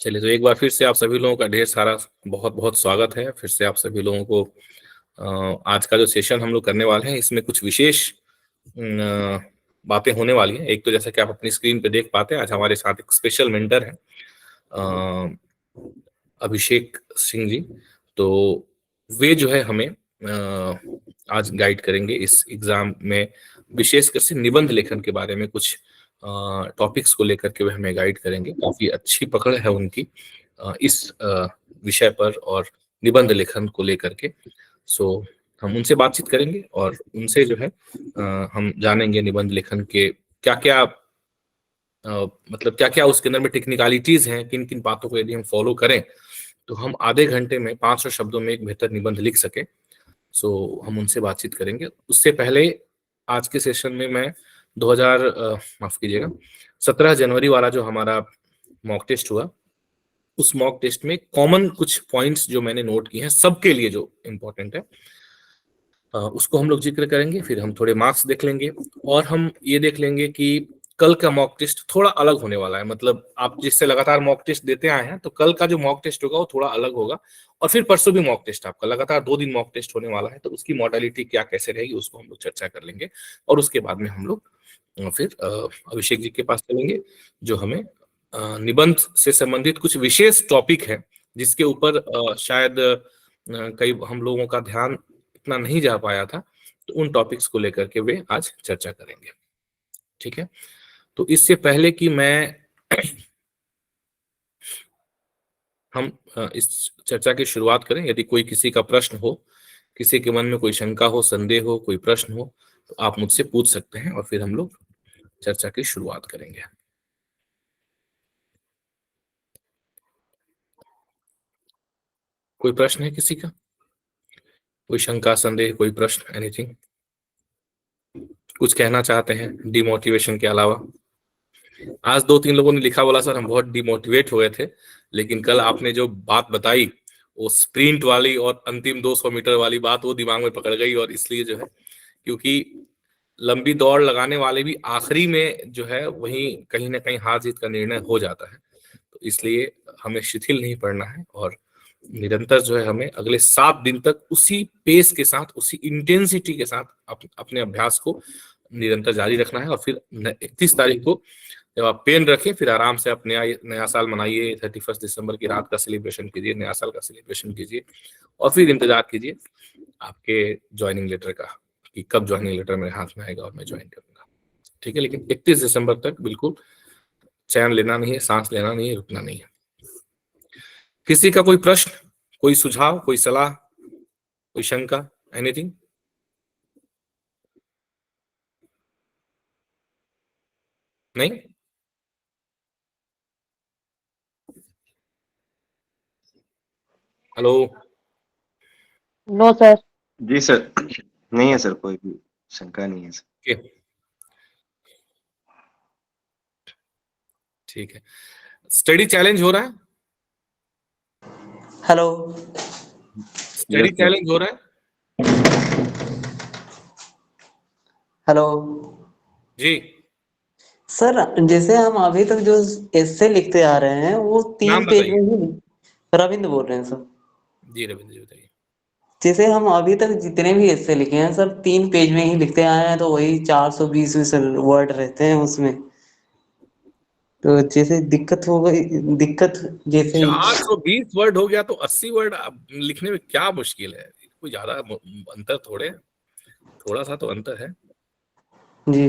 चलिए, तो एक बार फिर से आप सभी लोगों का ढेर सारा बहुत बहुत स्वागत है। फिर से आप सभी लोगों को आज का जो सेशन हम लोग करने वाले हैं, इसमें कुछ विशेष बातें होने वाली हैं। एक तो जैसा कि आप अपनी स्क्रीन पे देख पाते हैं, आज हमारे साथ एक स्पेशल मेंटर है, अभिषेक सिंह जी। तो वे जो है हमें आज गाइड करेंगे इस एग्जाम में, विशेषकर से निबंध लेखन के बारे में कुछ टॉपिक्स को लेकर के वे हमें गाइड करेंगे। काफी अच्छी पकड़ है उनकी इस विषय पर और निबंध लेखन को लेकर के। सो हम उनसे बातचीत करेंगे और उनसे जो है हम जानेंगे निबंध लेखन के क्या क्या मतलब क्या क्या उसके अंदर में टेक्निकलिटीज हैं, किन किन बातों को यदि हम फॉलो करें तो हम आधे घंटे में 500 शब्दों में एक बेहतर निबंध लिख सके। सो हम उनसे बातचीत करेंगे। उससे पहले आज के सेशन में मैं 2000 माफ कीजिएगा 17 जनवरी वाला जो हमारा मॉक टेस्ट हुआ, उस मॉक टेस्ट में कॉमन कुछ पॉइंट्स जो मैंने नोट किए हैं सबके लिए जो इम्पोर्टेंट है, उसको हम लोग जिक्र करेंगे। फिर हम थोड़े मार्क्स देख लेंगे और हम ये देख लेंगे कि कल का मॉक टेस्ट थोड़ा अलग होने वाला है। मतलब आप जिससे लगातार मॉक टेस्ट देते आए हैं, तो कल का जो मॉक टेस्ट होगा वो थोड़ा अलग होगा। और फिर परसों भी मॉक टेस्ट, आपका लगातार 2 दिन मॉक टेस्ट होने वाला है, तो उसकी मॉडलिटी क्या कैसे रहेगी उसको हम लोग चर्चा कर लेंगे। और उसके बाद में हम लोग फिर अभिषेक जी के पास चलेंगे, जो हमें निबंध से संबंधित कुछ विशेष टॉपिक है जिसके ऊपर शायद कई हम लोगों का ध्यान इतना नहीं जा पाया था, तो उन टॉपिक्स को लेकर के वे आज चर्चा करेंगे। ठीक है, तो इससे पहले कि मैं हम इस चर्चा की शुरुआत करें, यदि कोई किसी का प्रश्न हो, किसी के मन में कोई शंका हो, संदेह हो, कोई प्रश्न हो, तो आप मुझसे पूछ सकते हैं और फिर हम लोग चर्चा की शुरुआत करेंगे। कोई प्रश्न है किसी का? कोई शंका, संदेह, कोई प्रश्न, एनीथिंग? कुछ कहना चाहते हैं डिमोटिवेशन के अलावा? आज 2-3 लोगों ने लिखा, बोला सर हम बहुत डिमोटिवेट हुए थे, लेकिन कल आपने जो बात बताई वो स्प्रिंट वाली और अंतिम 200 मीटर वाली बात, वो दिमाग में पकड़ गई। और इसलिए जो है, क्योंकि लंबी दौड़ लगाने वाले भी आखिरी में जो है वहीं कहीं ना कहीं हार जीत का निर्णय हो जाता है, तो इसलिए हमें शिथिल नहीं पड़ना है और निरंतर जो है हमें अगले 7 दिन तक उसी पेस के साथ, उसी इंटेंसिटी के साथ अपने अभ्यास को निरंतर जारी रखना है। और फिर 31 तारीख को जब आप पेन रखें, फिर आराम से आप नया साल मनाइए। 31 दिसंबर की रात का सेलिब्रेशन कीजिए, नया साल का सेलिब्रेशन कीजिए और फिर इंतजार कीजिए आपके ज्वाइनिंग लेटर का, कि कब ज्वाइनिंग लेटर मेरे हाथ में आएगा और मैं ज्वाइन करूंगा। ठीक है, लेकिन 31 दिसंबर तक बिल्कुल चैन लेना नहीं है, सांस लेना नहीं है, रुकना नहीं है। किसी का कोई प्रश्न, कोई सुझाव, कोई सलाह, कोई शंका, एनीथिंग? नहीं? हेलो? No sir. जी सर, नहीं है सर, कोई भी शंका नहीं है सर। ओके, ठीक है। स्टडी चैलेंज हो रहा है? हेलो। स्टडी चैलेंज हो रहा है? हेलो जी। सर, जैसे हम अभी तक जो एस्से लिखते आ रहे हैं वो नाम 3 पेज बताइए। में ही। रविंद्र बोल रहे हैं सर। जी रविंद्र जी बताइए। जैसे हम अभी तक जितने भी एस्से लिखे हैं सर, 3 पेज में ही लिखते आए हैं, तो वही 420 वर्ड रहते हैं उसमें। तो जैसे दिक्कत हो गई, दिक्कत जैसे 420 वर्ड हो गया तो 80 वर्ड लिखने में क्या मुश्किल है? कोई ज्यादा अंतर थोड़े है, थोड़ा सा तो अंतर है। जी।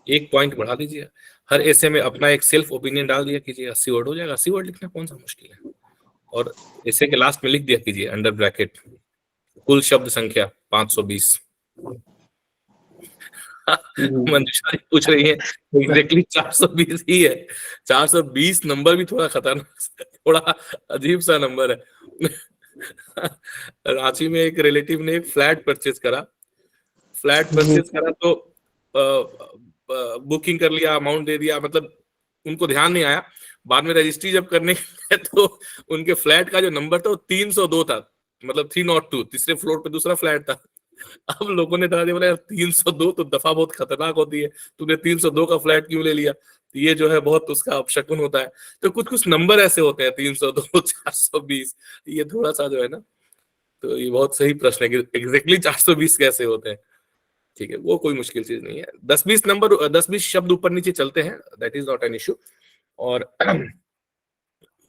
एक पॉइंट बढ़ा दीजिए, हर ऐसे में अपना एक सेल्फ ओपिनियन डाल दिया कीजिए, 80 वर्ड हो जाएगा। 80 वर्ड लिखना कौन सा मुश्किल है? और ऐसे के लास्ट में लिख दिया कीजिए अंडर ब्रैकेट, कुल शब्द संख्या 520। मंजूषा जी पूछ रही है, एग्जैक्टली 420 ही है। 420 नंबर भी थोड़ा खतरनाक, थोड़ा अजीब सा नंबर है। रांची में एक रिलेटिव ने एक फ्लैट परचेज करा, जी। तो बुकिंग कर लिया, अमाउंट दे दिया, मतलब उनको ध्यान नहीं आया। बाद में रजिस्ट्री जब करने गए तो उनके फ्लैट का जो नंबर था वो 302 था, मतलब 302, तीसरे फ्लोर पे दूसरा फ्लैट था। अब लोगों ने डरा दिया, बोला यार 302 तो दफा बहुत खतरनाक होती है, तूने 302 का फ्लैट क्यों ले लिया? ये जो है बहुत उसका अपशकुन होता है। तो कुछ कुछ नंबर ऐसे होते हैं 302, 420, ये थोड़ा सा जो है ना, तो ये बहुत सही प्रश्न है कि एग्जैक्टली 420 कैसे होते हैं। ठीक है, वो कोई मुश्किल चीज नहीं है। 10-20 शब्द ऊपर नीचे चलते हैं, that is not an issue. और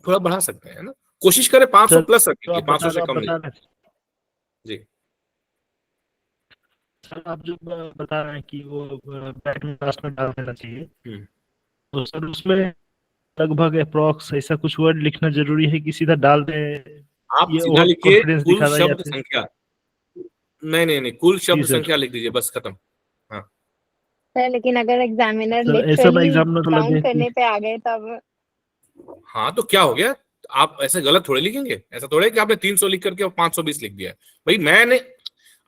थोड़ा बढ़ा सकते हैं ना, कोशिश करें 500 प्लस रखने तो की, आप 500 से आप कम नहीं। बता रहे जी सर, आप जो बता रहे हैं कि वो बैक में क्लास में डाल देना चाहिए, हम्म। तो सर उसमें लगभग अप्रोक्स ऐसा कुछ वर्ड लिखना जरूरी है कि सीधा डाल दें? आप ये सीधा ओवर लिखिए कॉन्फिडेंस कुल दिखाता है या शब्द फिर? संख्या। नहीं नहीं नहीं, कुल जी शब्द सर। संख्या लिख दीजिए, बस खत्म। हाँ सर लेकिन अगर एग्जामिनर सर ऐसा ना लिटरली एग्जामिनर को काउंट लगे कि करने पे आ गए तब? हाँ, तो क्या हो गया, आप ऐसे गलत थोड़े लिखेंगे, ऐसा थोड़े कि आपने 300 लिख करके 520 लिख दिया है। भाई मैंने,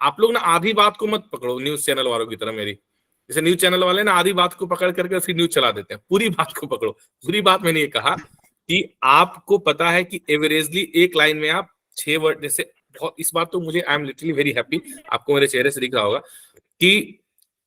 आप लोग ना आधी बात को मत पकड़ो न्यूज चैनल वालों की तरह मेरी। जैसे न्यूज चैनल वाले ना आधी बात को पकड़ करके फिर न्यूज चला देते हैं, पूरी बात को पकड़ो। पूरी बात मैंने ये कहा कि आपको पता है कि एवरेजली एक लाइन में आप 6 वर्ड, जैसे बहुत, इस बात तो मुझे I am literally very happy, आपको मेरे चेहरे से दिख रहा होगा कि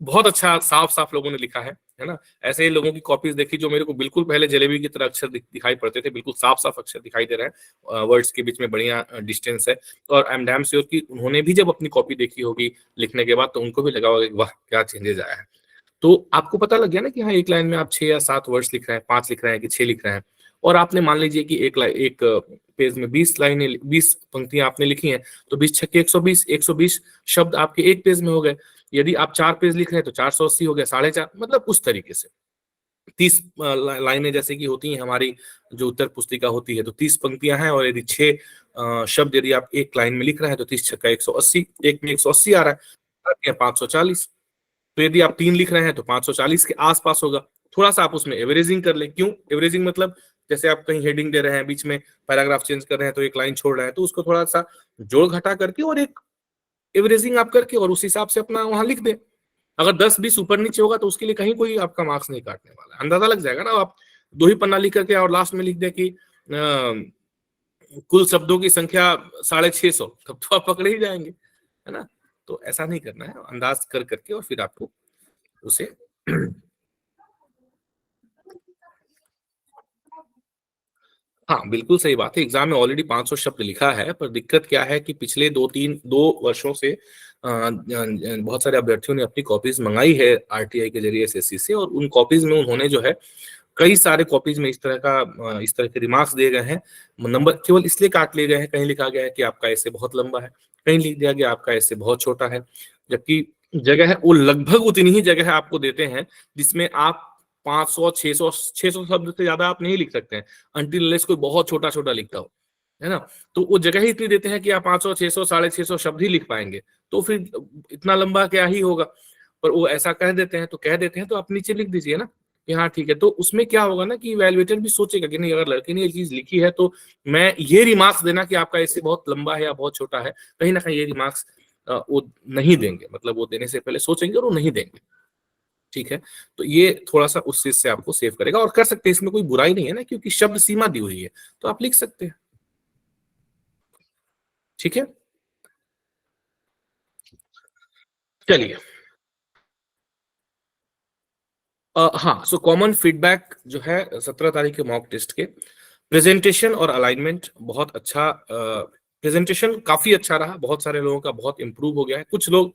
बहुत अच्छा साफ साफ लोगों ने लिखा है ना। ऐसे ही लोगों की कॉपीज देखी जो मेरे को बिल्कुल पहले जलेबी की तरह अक्षर दिखाई पड़ते थे, बिल्कुल साफ साफ अक्षर दिखाई दे रहे हैं, वर्ड्स के बीच में बढ़िया डिस्टेंस है। और आई एम डैम श्योर कि उन्होंने भी जब अपनी कॉपी देखी होगी लिखने के बाद, तो उनको भी लगा होगा कि वाह क्या चेंजेस आया है। तो आपको पता लग गया ना कि हाँ, एक लाइन में आप 6 या 7 वर्ड्स लिख रहे हैं, 5 लिख रहे हैं कि 6 लिख रहे हैं। और आपने मान लीजिए कि एक पेज में 20 लाइनें, 20 पंक्तियां आपने लिखी हैं, तो 20 छक्के 120, 120 शब्द आपके एक पेज में हो गए। यदि आप 4 पेज लिख रहे हैं तो 480 हो गया, 4.5, मतलब उस तरीके से 30 लाइनें जैसे कि होती हैं हमारी जो उत्तर पुस्तिका होती है, तो 30 पंक्तियां हैं, और यदि 6 शब्द यदि आप एक लाइन में लिख रहे हैं तो 30 छक्का 180, एक में 180 आ रहा है, 540। तो यदि आप 3 लिख रहे हैं तो 540 के आसपास होगा। थोड़ा सा आप उसमें एवरेजिंग कर लें। क्यों एवरेजिंग? मतलब जैसे आप कहीं हेडिंग दे रहे हैं, बीच में पैराग्राफ चेंज कर रहे हैं, तो एक लाइन छोड़ रहे हैं, तो उसको थोड़ा सा जोड़ घटा करके और एक एवरेजिंग आप करके और उस हिसाब से अपना वहां लिख दें। अगर 10-20 ऊपर नीचे होगा तो उसके लिए कहीं कोई आपका मार्क्स नहीं काटने वाला है, अंदाजा लग जाएगा ना। आप 2 ही पन्ना लिख करके और लास्ट में लिख दें कि कुल शब्दों की संख्या 650, तब तो आप पकड़े ही जाएंगे, है ना। तो ऐसा नहीं करना है, अंदाज कर करके और फिर आपको उसे हाँ बिल्कुल सही बात है। एग्जाम में ऑलरेडी 500 शब्द लिखा है, पर दिक्कत क्या है कि पिछले 2 वर्षों से बहुत सारे अभ्यर्थियों ने अपनी कॉपीज मंगाई है आरटीआई के जरिए, एसएससी से, और उन कॉपीज में उन्होंने जो है कई सारे कॉपीज में इस तरह के रिमार्क्स दिए गए हैं। नंबर केवल इसलिए काट लिए गए हैं, कहीं लिखा गया है कि आपका ऐसे बहुत लंबा है, कहीं लिख दिया गया आपका ऐसे बहुत छोटा है, जबकि जगह है वो लगभग उतनी ही जगह आपको देते हैं जिसमें आप 500, 600 शब्द से ज्यादा आप नहीं लिख सकते हैं, अनटिल अनलेस कोई बहुत छोटा छोटा लिखता हो, है ना। तो वो जगह ही इतनी देते हैं कि आप 500, 600, 650 शब्द ही लिख पाएंगे, तो फिर इतना लंबा क्या ही होगा। पर वो ऐसा कह देते हैं, तो कह देते हैं तो आप नीचे लिख दीजिए ना कि हाँ ठीक है। तो उसमें क्या होगा ना कि इवैल्यूएटर भी सोचेगा कि नहीं, अगर लड़के ने ये चीज लिखी है तो मैं ये रिमार्क्स देना कि आपका ऐसे बहुत लंबा है या बहुत छोटा है, कहीं ना कहीं ये रिमार्क्स वो नहीं देंगे, मतलब वो देने से पहले सोचेंगे और वो नहीं देंगे। ठीक है, तो ये थोड़ा सा उस चीज से आपको सेव करेगा, और कर सकते हैं, इसमें कोई बुराई नहीं है ना, क्योंकि शब्द सीमा दी हुई है तो आप लिख सकते हैं। ठीक है, चलिए। हाँ, सो कॉमन फीडबैक जो है 17 तारीख के मॉक टेस्ट के, प्रेजेंटेशन और अलाइनमेंट बहुत अच्छा, प्रेजेंटेशन काफी अच्छा रहा, बहुत सारे लोगों का बहुत इंप्रूव हो गया है। कुछ लोग,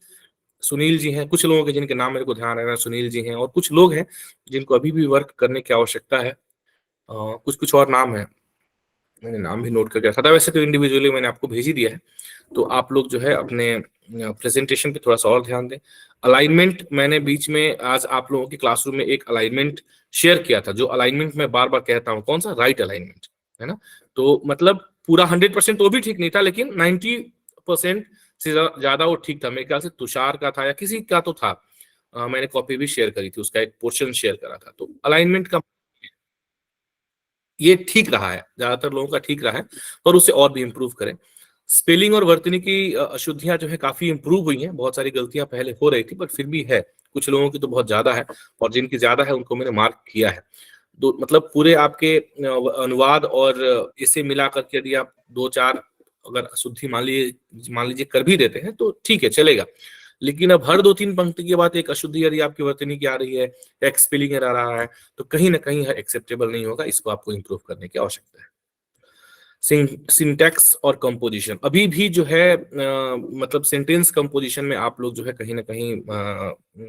सुनील जी हैं, कुछ लोगों के जिनके नाम मेरे को ध्यान आ रहा है, सुनील जी हैं, और कुछ लोग हैं जिनको अभी भी वर्क करने की आवश्यकता है। कुछ कुछ और नाम है, मैंने नाम भी नोट करके रखा था, वैसे तो इंडिविजुअली मैंने आपको भेज ही दिया है। तो आप लोग जो है अपने प्रेजेंटेशन पे थोड़ा सा और ध्यान दें। अलाइनमेंट, मैंने बीच में आज आप लोगों की क्लासरूम में एक अलाइनमेंट शेयर किया था, जो अलाइनमेंट मैं बार बार कहता हूँ, कौन सा? राइट अलाइनमेंट, है ना। तो मतलब पूरा 100% तो भी ठीक नहीं था, लेकिन 90% से ज्यादा वो ठीक था। मेरे ख्याल से तुषार का था या किसी का तो था, मैंने कॉपी भी शेयर करी थी, उसका एक पोर्शन शेयर करा था। तो अलाइनमेंट का ये ठीक रहा है, ज्यादातर लोगों का ठीक रहा है, पर उसे और भी इम्प्रूव करें। स्पेलिंग और वर्तनी की अशुद्धियां जो है काफी इंप्रूव हुई हैं, बहुत सारी गलतियां पहले हो रही थी पर फिर भी है, कुछ लोगों की तो बहुत ज्यादा है, और जिनकी ज्यादा है उनको मैंने मार्क किया है। दो मतलब पूरे आपके अनुवाद और इसे मिला करके यदि आप 2-4 अगर अशुद्धि मान लीजिए कर भी देते हैं तो ठीक है, चलेगा। लेकिन अब हर 2-3 पंक्ति के बाद एक अशुद्धि यदि आपकी वर्तनी की आ रही है, एक स्पेलिंग एरर आ रहा है, तो कहीं ना कहीं एक्सेप्टेबल नहीं होगा। इसको आपको इंप्रूव करने की आवश्यकता है। सिंटैक्स और कंपोजिशन अभी भी जो है मतलब सेंटेंस कंपोजिशन में आप लोग जो है कहीं ना कहीं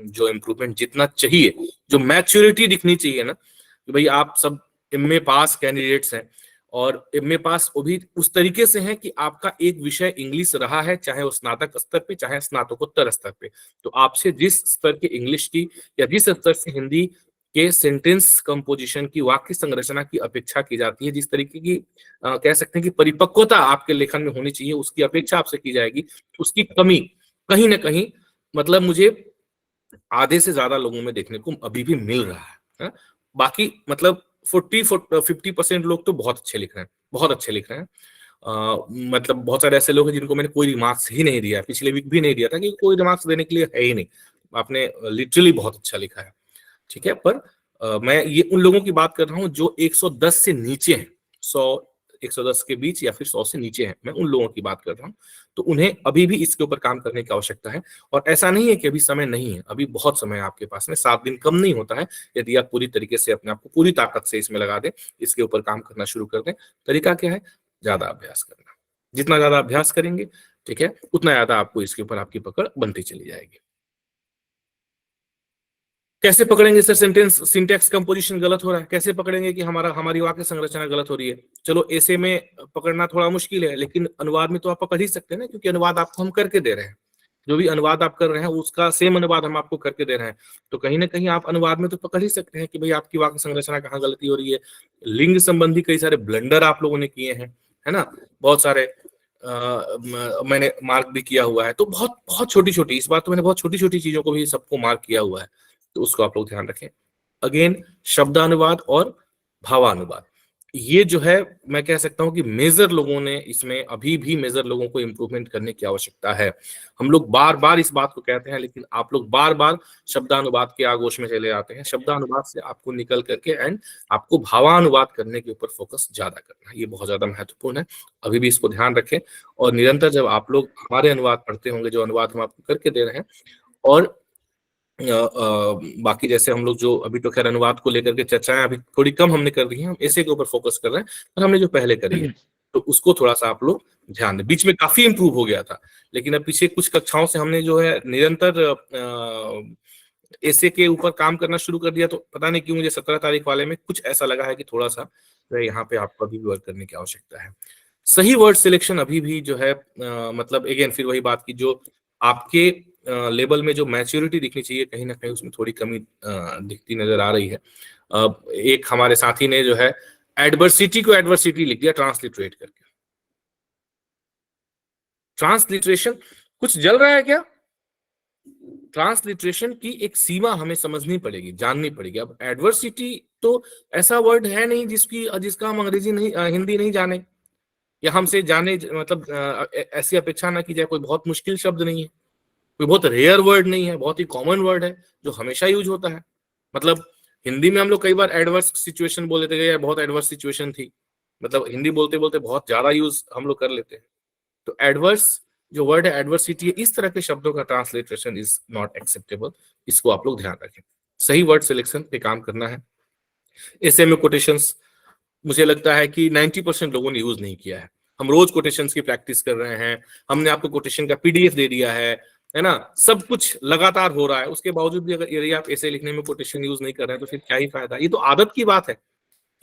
जो इम्प्रूवमेंट जितना चाहिए, जो मैच्योरिटी दिखनी चाहिए ना, कि भाई आप सब एमए पास कैंडिडेट्स हैं, और एमए पास वो भी उस तरीके से हैं कि आपका एक विषय इंग्लिश रहा है, चाहे वो स्नातक स्तर पे चाहे स्नातकोत्तर स्तर पे, तो आपसे जिस स्तर के इंग्लिश की या जिस स्तर से हिंदी के सेंटेंस कंपोजिशन की, वाक्य संरचना की अपेक्षा की जाती है, जिस तरीके की कह सकते हैं कि परिपक्वता आपके लेखन में होनी चाहिए, उसकी अपेक्षा आपसे की जाएगी, उसकी कमी कहीं ना कहीं मतलब मुझे आधे से ज्यादा लोगों में देखने को अभी भी मिल रहा है। बाकी मतलब 50% लोग तो बहुत अच्छे लिख रहे हैं, बहुत अच्छे लिख रहे हैं। मतलब बहुत सारे ऐसे लोग हैं जिनको मैंने कोई रिमार्क्स ही नहीं दिया, पिछले वीक भी नहीं दिया था, कि कोई रिमार्क्स देने के लिए है ही नहीं, आपने लिटरली बहुत अच्छा लिखा है, ठीक है। पर मैं ये उन लोगों की बात कर रहा हूँ जो 110 से नीचे हैं, 110 के बीच या फिर 100 से नीचे हैं, मैं उन लोगों की बात कर रहा हूँ। तो उन्हें अभी भी इसके ऊपर काम करने की आवश्यकता है, और ऐसा नहीं है कि अभी समय नहीं है, अभी बहुत समय है आपके पास में, 7 दिन कम नहीं होता है यदि आप पूरी तरीके से अपने आप को पूरी ताकत से इसमें लगा दें, इसके ऊपर काम करना शुरू कर दें। तरीका क्या है? ज्यादा अभ्यास करना। जितना ज्यादा अभ्यास करेंगे, ठीक है, उतना ज्यादा आपको इसके ऊपर आपकी पकड़ बनती चली जाएगी। कैसे पकड़ेंगे सर सेंटेंस सिंटैक्स कंपोजिशन गलत हो रहा है? कैसे पकड़ेंगे कि हमारी वाक्य संरचना गलत हो रही है? चलो ऐसे में पकड़ना थोड़ा मुश्किल है, लेकिन अनुवाद में तो आप पकड़ ही सकते हैं ना, क्योंकि अनुवाद आपको हम करके दे रहे हैं। जो भी अनुवाद आप कर रहे हैं उसका सेम अनुवाद हम आपको करके दे रहे हैं, तो कहीं ना कहीं आप अनुवाद में तो पकड़ ही सकते हैं कि भाई आपकी वाक्य संरचना कहाँ गलती हो रही है। लिंग संबंधी कई सारे ब्लंडर आप लोगों ने किए हैं, है ना, बहुत सारे मैंने मार्क भी किया हुआ है। तो बहुत बहुत छोटी छोटी, इस बार तो मैंने बहुत छोटी छोटी चीजों को भी सबको मार्क किया हुआ है, तो उसको आप लोग ध्यान रखें। अगेन शब्दानुवाद और भावानुवाद, ये जो है मैं कह सकता हूं कि मेजर लोगों ने इसमें, अभी भी मेजर लोगों को इंप्रूवमेंट करने की आवश्यकता है। हम लोग बार बार इस बात को कहते हैं, लेकिन आप लोग बार बार शब्दानुवाद के आगोश में चले आते हैं। शब्दानुवाद से आपको निकल करके एंड आपको भावानुवाद करने के ऊपर फोकस ज्यादा करना है, ये बहुत ज्यादा महत्वपूर्ण है। अभी भी इसको ध्यान रखें, और निरंतर जब आप लोग हमारे अनुवाद पढ़ते होंगे, जो अनुवाद हम आपको करके दे रहे हैं, और बाकी जैसे हम लोग जो अभी तो खैर अनुवाद को लेकर के चर्चाएं अभी थोड़ी कम हमने कर दी हैं, हम ऐसे के ऊपर फोकस कर रहे हैं, पर हमने जो पहले करी है तो उसको थोड़ा सा आप लोग ध्यान दें। बीच में काफी इंप्रूव हो गया था, लेकिन अब पीछे कुछ कक्षाओं से हमने जो है निरंतर ऐसे के ऊपर काम करना शुरू कर दिया, तो पता नहीं क्यों मुझे 17 तारीख वाले में कुछ ऐसा लगा है कि थोड़ा सा यहाँ पे आपको अभी भी वर्क करने की आवश्यकता है। सही वर्ड सिलेक्शन अभी भी जो है मतलब अगेन फिर वही बात की, जो आपके लेवल में जो मैच्योरिटी दिखनी चाहिए, कहीं ना कहीं उसमें थोड़ी कमी दिखती नजर आ रही है। एक हमारे साथी ने जो है एडवर्सिटी को एडवर्सिटी लिख दिया ट्रांसलिटरेट करके। ट्रांसलिटरेशन कुछ जल रहा है क्या? ट्रांसलिटरेशन की एक सीमा हमें समझनी पड़ेगी, जाननी पड़ेगी। अब एडवर्सिटी तो ऐसा वर्ड है नहीं जिसका हम अंग्रेजी नहीं, हिंदी नहीं जाने, या हमसे जाने, मतलब ऐसी अपेक्षा ना की जाए। कोई बहुत मुश्किल शब्द नहीं है, कोई बहुत रेयर वर्ड नहीं है, बहुत ही कॉमन वर्ड है जो हमेशा यूज होता है। मतलब हिंदी में हम लोग कई बार एडवर्स सिचुएशन बोल लेते हैं, बहुत एडवर्स सिचुएशन थी, मतलब हिंदी बोलते बोलते बहुत ज्यादा यूज हम लोग कर लेते हैं। तो एडवर्स जो वर्ड है, एडवर्सिटी, इस तरह के शब्दों का ट्रांसलेशन इज नॉट एक्सेप्टेबल। इसको आप लोग ध्यान रखें। सही वर्ड सिलेक्शन पे काम करना है। ऐसे में कोटेशंस मुझे लगता है कि 90% लोगों ने यूज नहीं किया है। हम रोज कोटेशंस की प्रैक्टिस कर रहे हैं, हमने आपको कोटेशन का पीडीएफ दे दिया है ना, सब कुछ लगातार हो रहा है, उसके बावजूद भी अगर यदि आप ऐसे लिखने में कोटेशन यूज नहीं कर रहे हैं तो फिर क्या ही फायदा। ये तो आदत की बात है,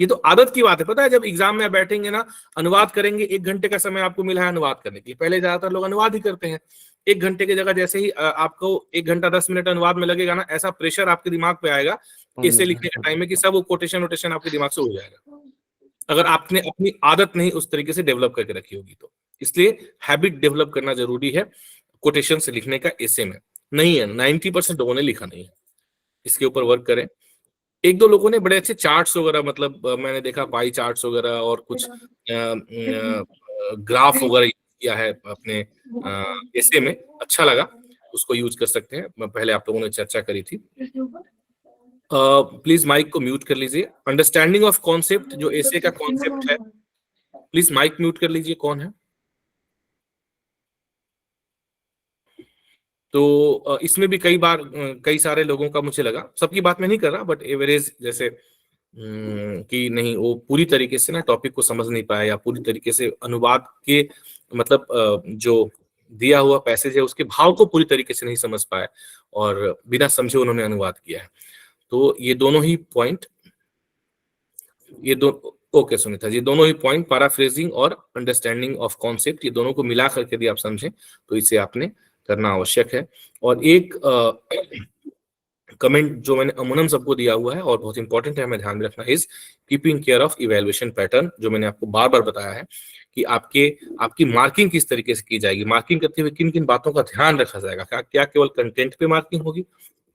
ये तो आदत की बात है। पता है जब एग्जाम में बैठेंगे ना, अनुवाद करेंगे, 1 घंटे का समय आपको मिला है अनुवाद करने के लिए। पहले ज्यादातर लोग अनुवाद ही करते हैं, 1 घंटे की जगह जैसे ही आपको 1 घंटा 10 मिनट अनुवाद में लगेगा ना, ऐसा प्रेशर आपके दिमाग पे आएगा ऐसे लिखने के टाइम में कि सब कोटेशन वोटेशन आपके दिमाग से हो जाएगा, अगर आपने अपनी आदत नहीं उस तरीके से डेवलप करके रखी होगी तो। इसलिए हैबिट डेवलप करना जरूरी है कोटेशन से लिखने का। ऐसे में नहीं है, 90% लोगों ने लिखा नहीं है, इसके ऊपर वर्क करें। 1-2 लोगों ने बड़े अच्छे चार्ट्स वगैरह, मतलब मैंने देखा पाई चार्ट्स वगैरह और कुछ ग्राफ वगैरह किया है अपने ऐसे में, अच्छा लगा, उसको यूज कर सकते हैं। पहले आप लोगों ने चर्चा करी थी। प्लीज माइक को म्यूट कर लीजिए। अंडरस्टैंडिंग ऑफ कॉन्सेप्ट जो ऐसे का कॉन्सेप्ट है, प्लीज माइक म्यूट कर लीजिए। कौन है? तो इसमें भी कई बार कई सारे लोगों का मुझे लगा, सबकी बात मैं नहीं कर रहा, बट एवरेज जैसे कि नहीं वो पूरी तरीके से ना टॉपिक को समझ नहीं पाया, या पूरी तरीके से अनुवाद के मतलब जो दिया हुआ पैसेज है उसके भाव को पूरी तरीके से नहीं समझ पाए और बिना समझे उन्होंने अनुवाद किया है। तो ये दोनों ही पॉइंट, ओके सुनीता जी, दोनों ही पॉइंट पैराफ्रेजिंग और अंडरस्टैंडिंग ऑफ कॉन्सेप्ट, ये दोनों को मिला करके यदि आप समझें तो इसे आपने करना आवश्यक है। और एक कमेंट जो मैंने अमूनन सबको दिया हुआ है और बहुत इंपॉर्टेंट है, हमें ध्यान में रखना, is keeping care of evaluation pattern, जो मैंने आपको बार बार बताया है कि आपकी मार्किंग किस तरीके से की जाएगी, मार्किंग करते हुए किन किन बातों का ध्यान रखा जाएगा, क्या केवल कंटेंट पे मार्किंग होगी,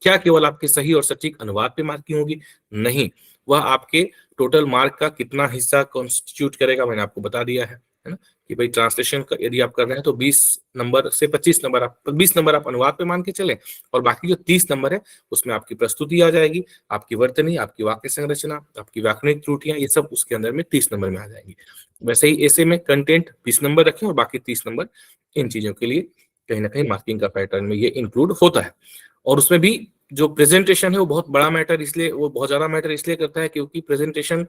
क्या केवल आपके सही और सटीक अनुवाद पे मार्किंग होगी, नहीं, वह आपके टोटल मार्क का कितना हिस्सा कॉन्स्टिट्यूट करेगा, मैंने आपको बता दिया है ना, कि भाई ट्रांसलेशन यदि आप कर रहे हैं तो 20 नंबर से 25 नंबर आप 20 नंबर आप अनुवाद पे मान के चले, और बाकी जो 30 नंबर है उसमें आपकी प्रस्तुति आ जाएगी, आपकी वर्तनी, आपकी वाक्य संरचना, आपकी व्याकरणिक त्रुटियां, ये सब उसके अंदर में 30 नंबर में आ जाएंगी। वैसे ही ऐसे में कंटेंट 20 नंबर रखें और बाकी 30 नंबर इन चीजों के लिए कहीं ना कहीं मार्किंग का पैटर्न में ये इंक्लूड होता है। और उसमें भी जो प्रेजेंटेशन है वो बहुत बड़ा मैटर, इसलिए वो बहुत ज्यादा मैटर इसलिए करता है क्योंकि प्रेजेंटेशन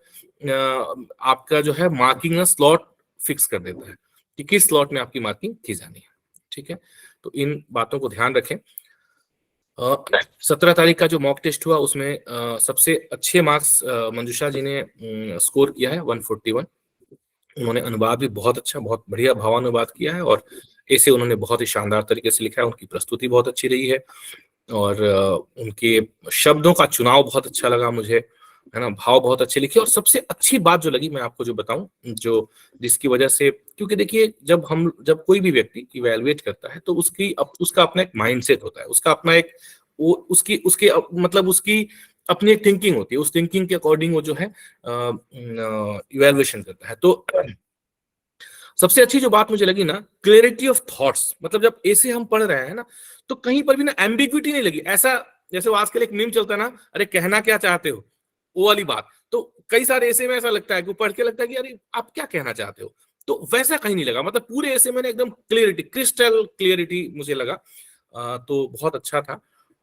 आपका जो है मार्किंग ना स्लॉट फिक्स कर देता है कि किस स्लॉट में आपकी मार्किंग की जानी है। ठीक है, तो इन बातों को ध्यान रखें। 17 तारीख का जो मॉक टेस्ट हुआ उसमें सबसे अच्छे मार्क्स मंजुषा जी ने स्कोर किया है 141। उन्होंने अनुवाद भी बहुत अच्छा, बहुत बढ़िया भावानुवाद किया है और ऐसे उन्होंने बहुत ही शानदार तरीके से लिखा है। उनकी प्रस्तुति बहुत अच्छी रही है और उनके शब्दों का चुनाव बहुत अच्छा लगा मुझे, है ना, भाव बहुत अच्छे लिखे। और सबसे अच्छी बात जो लगी मैं आपको जो बताऊं, जो जिसकी वजह से, क्योंकि देखिए जब कोई भी व्यक्ति इवैल्यूएट करता है तो उसका अपना एक माइंडसेट होता है, उसका अपना एक मतलब उसकी अपनी एक थिंकिंग होती है, उस थिंकिंग के अकॉर्डिंग वो जो है इवैल्यूएशन करता है। तो सबसे अच्छी जो बात मुझे लगी ना, क्लैरिटी ऑफ थॉट्स, मतलब जब ऐसे हम पढ़ रहे हैं ना तो कहीं पर भी ना एम्बिग्विटी नहीं लगी, ऐसा जैसे वो आजकल एक मीम चलता है ना, अरे कहना क्या चाहते हो, वो वाली बात। तो कई सारे ऐसे में ऐसा लगता है कि पढ़ के लगता है कि अरे आप क्या कहना चाहते हो, तो वैसा कहीं नहीं लगा, मतलब पूरे ऐसे में एकदम क्लियरिटी, क्रिस्टल क्लियरिटी मुझे लगा। तो बहुत अच्छा था।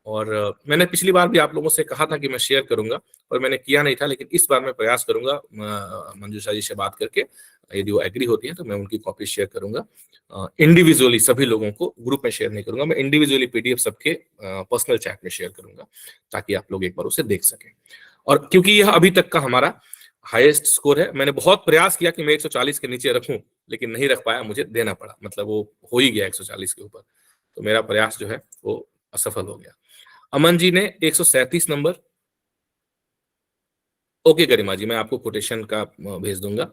और मैंने पिछली बार भी आप लोगों से कहा था कि मैं शेयर करूंगा और मैंने किया नहीं था, लेकिन इस बार मैं प्रयास करूंगा मंजूषा जी से बात करके, यदि वो एग्री होती है तो मैं उनकी कॉपी शेयर करूंगा इंडिविजुअली, सभी लोगों को ग्रुप में शेयर नहीं करूंगा, मैं इंडिविजुअली पीडीएफ सबके पर्सनल चैट में शेयर करूंगा ताकि आप लोग एक बार उसे देख सकें। और क्योंकि यह अभी तक का हमारा हाईएस्ट स्कोर है, मैंने बहुत प्रयास किया कि मैं 140 के नीचे रखूं लेकिन नहीं रख पाया, मुझे देना पड़ा, मतलब वो हो ही गया 140 के ऊपर, तो मेरा प्रयास जो है वो असफल हो गया। अमन जी ने 137 नंबर, ओके गरिमा जी, मैं आपको कोटेशन का भेज दूंगा।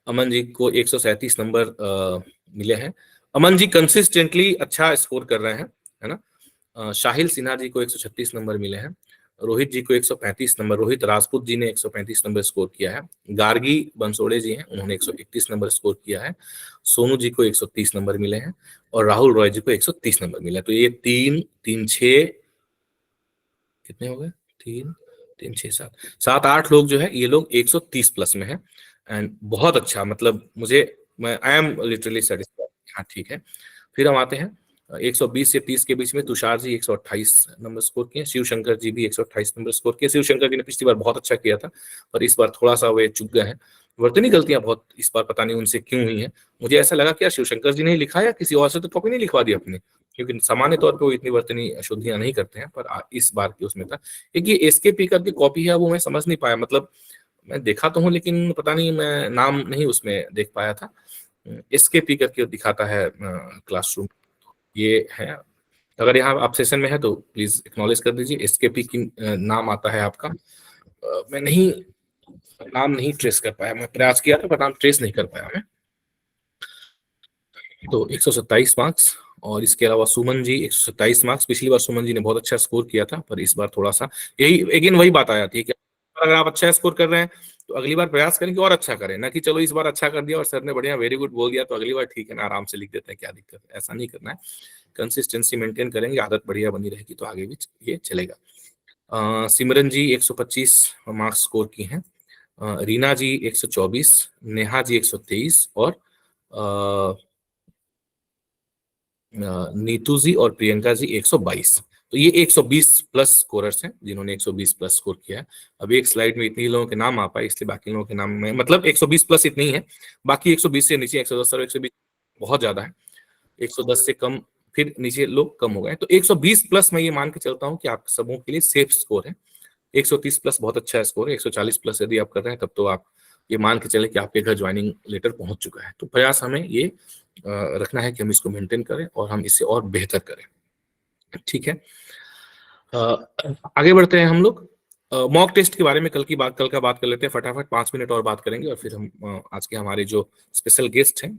अमन जी को 137 नंबर मिले हैं। अमन जी कंसिस्टेंटली अच्छा स्कोर कर रहे हैं, है ना। शाहिल सिन्हा जी को 136 नंबर मिले हैं। रोहित जी को 135 नंबर, रोहित राजपूत जी ने 135 नंबर स्कोर किया है। गार्गी बंसोड़े जी हैं, उन्होंने 131 नंबर स्कोर किया है। सोनू जी को 130 नंबर मिले हैं और राहुल रॉय जी को 130 नंबर मिले हैं। तो ये 3 3 6 कितने हो गए, 3 3 6 7 7 8 लोग जो है ये लोग 130 प्लस में है। एंड बहुत अच्छा, मतलब मैं आई एम लिटरली सेटिस्फाइड। हाँ ठीक है, फिर हम आते हैं 120 से 30 के बीच में तुषार जी 128 नंबर स्कोर किए, शिव शंकर जी भी 128 नंबर स्कोर किए। शिव शंकर जी ने पिछली बार बहुत अच्छा किया था पर इस बार थोड़ा सा वे चुक गए हैं, वर्तनी गलतियां बहुत इस बार पता नहीं उनसे क्यों हुई हैं। मुझे ऐसा लगा कि यार शिव शंकर जी ने लिखा या किसी और से तो कॉपी नहीं लिखवा दी अपनी, क्योंकि सामान्य तौर पे वो इतनी वर्तनी अशुद्धियां नहीं करते हैं, पर इस बार की उसमें था। एक ये एसके पीकर की कॉपी है वो मैं समझ नहीं पाया, मतलब मैं देखा तो हूँ लेकिन पता नहीं, मैं नाम नहीं उसमें देख पाया था। एसके पीकर के दिखाता है क्लासरूम, ये है। अगर यहाँ आप सेशन में है तो प्लीज एक्नॉलेज कर दीजिए, एसकेपी की नाम आता है आपका। मैं नाम नहीं ट्रेस कर पाया, मैं प्रयास किया था पर नाम ट्रेस नहीं कर पाया मैं। तो 127 मार्क्स, और इसके अलावा सुमन जी 127 मार्क्स। पिछली बार सुमन जी ने बहुत अच्छा स्कोर किया था पर इस बार थोड़ा सा, यही अगेन वही बात आ जाती है कि अगर आप अच्छा स्कोर कर रहे हैं तो अगली बार प्रयास करें कि और अच्छा करें, ना कि चलो इस बार अच्छा कर दिया और सर ने बढ़िया वेरी गुड बोल दिया तो अगली बार ठीक है ना आराम से लिख देते हैं, क्या दिक्कत है, ऐसा नहीं करना है। कंसिस्टेंसी मेंटेन करेंगे, आदत बढ़िया बनी रहेगी तो आगे भी ये चलेगा। सिमरन जी 125 मार्क्स स्कोर की हैं। रीना जी 124, नेहा जी 123 और नीतू जी और प्रियंका जी 122। तो ये 120 प्लस स्कोरर्स हैं जिन्होंने 120 प्लस स्कोर किया है। अभी एक स्लाइड में इतने लोगों के नाम आ पाए, इसलिए बाकी लोगों के नाम में मतलब 120 प्लस इतनी है, बाकी 120 से नीचे 110 और 120 बहुत ज्यादा है, 110 से कम फिर नीचे लोग कम हो गए। तो 120 प्लस मैं ये मान के चलता हूँ कि आप सबों के लिए सेफ स्कोर है। 130 प्लस बहुत अच्छा स्कोर है, 140 प्लस यदि आप कर रहे हैं तब तो आप ये मान के चले कि आपके घर ज्वाइनिंग लेटर पहुंच चुका है। तो प्रयास हमें ये रखना है कि हम इसको मेंटेन करें और हम इसे और बेहतर करें। ठीक है, आगे बढ़ते हैं हम लोग। मॉक टेस्ट के बारे में कल का बात कर लेते हैं, फटाफट 5 मिनट और बात करेंगे और फिर हम आज के हमारे जो स्पेशल गेस्ट हैं,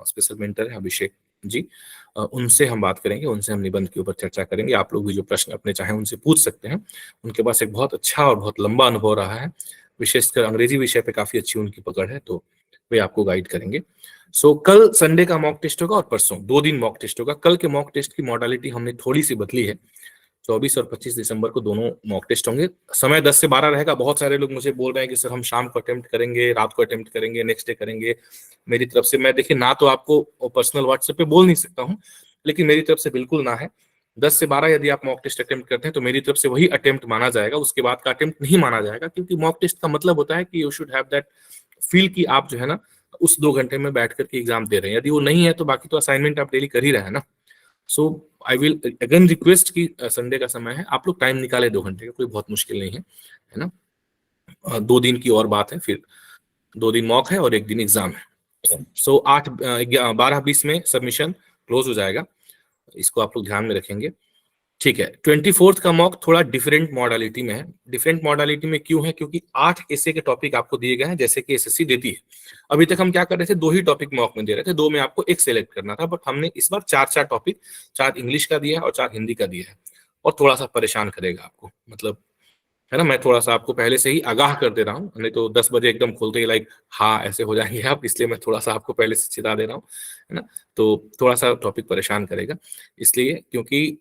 स्पेशल मेंटर है अभिषेक जी, उनसे हम बात करेंगे, उनसे हम निबंध के ऊपर चर्चा करेंगे। आप लोग भी जो प्रश्न अपने चाहें उनसे पूछ सकते हैं। उनके पास एक बहुत अच्छा और बहुत लंबा अनुभव रहा है, विशेषकर अंग्रेजी विषय पे काफी अच्छी उनकी पकड़ है, तो वे आपको गाइड करेंगे। सो कल संडे का मॉक टेस्ट होगा और परसों 2 दिन मॉक टेस्ट होगा। कल के मॉक टेस्ट की मॉडलिटी हमने थोड़ी सी बदली है, 24 और 25 दिसंबर को दोनों मॉक टेस्ट होंगे। समय 10 से 12 रहेगा। बहुत सारे लोग मुझे बोल रहे हैं कि सर हम शाम को अटेम्प्ट करेंगे, रात को अटेम्प्ट करेंगे, नेक्स्ट डे करेंगे। मेरी तरफ से मैं देखिए ना तो आपको पर्सनल व्हाट्सएप पे बोल नहीं सकता हूँ, लेकिन मेरी तरफ से बिल्कुल ना है। 10 से 12 यदि आप मॉक टेस्ट अटेम्प्ट करते हैं तो मेरी तरफ से वही अटेम्प्ट माना जाएगा, उसके बाद का अटेम्प्ट नहीं माना जाएगा, क्योंकि मॉक टेस्ट का मतलब होता है कि you should have that feel कि आप जो है ना उस 2 घंटे में बैठ करके एग्जाम दे रहे हैं। यदि वो नहीं है तो बाकी तो असाइनमेंट आप डेली कर ही रहे हैं ना। सो आई विल अगेन रिक्वेस्ट कि संडे का समय है, आप लोग टाइम निकाले 2 घंटे का, कोई बहुत मुश्किल नहीं है ना। 2 दिन की और बात है, फिर 2 दिन मॉक है और 1 दिन एग्जाम है। सो 12-20 में सबमिशन क्लोज हो जाएगा, इसको आप लोग ध्यान में रखेंगे। ठीक है, 24th का मॉक थोड़ा डिफरेंट मॉडलिटी में है। डिफरेंट मॉडलिटी में क्यों है? क्योंकि 8 ऐसे के टॉपिक आपको दिए गए हैं जैसे कि एसएससी देती है। अभी तक हम क्या कर रहे थे, 2 ही टॉपिक मॉक में दे रहे थे, 2 में आपको एक सेलेक्ट करना था, बट हमने इस बार 4 टॉपिक, 4 इंग्लिश का दिया है और 4 हिंदी का दिया है, और थोड़ा सा परेशान करेगा आपको, मतलब है ना। मैं थोड़ा सा आपको पहले से ही आगाह कर दे रहा हूँ, नहीं तो 10 बजे एकदम खोलते ही लाइक हाँ ऐसे हो जाएंगे आप, इसलिए मैं थोड़ा सा आपको पहले से चिता दे रहा हूँ, है ना। तो थोड़ा सा टॉपिक परेशान करेगा, इसलिए क्योंकि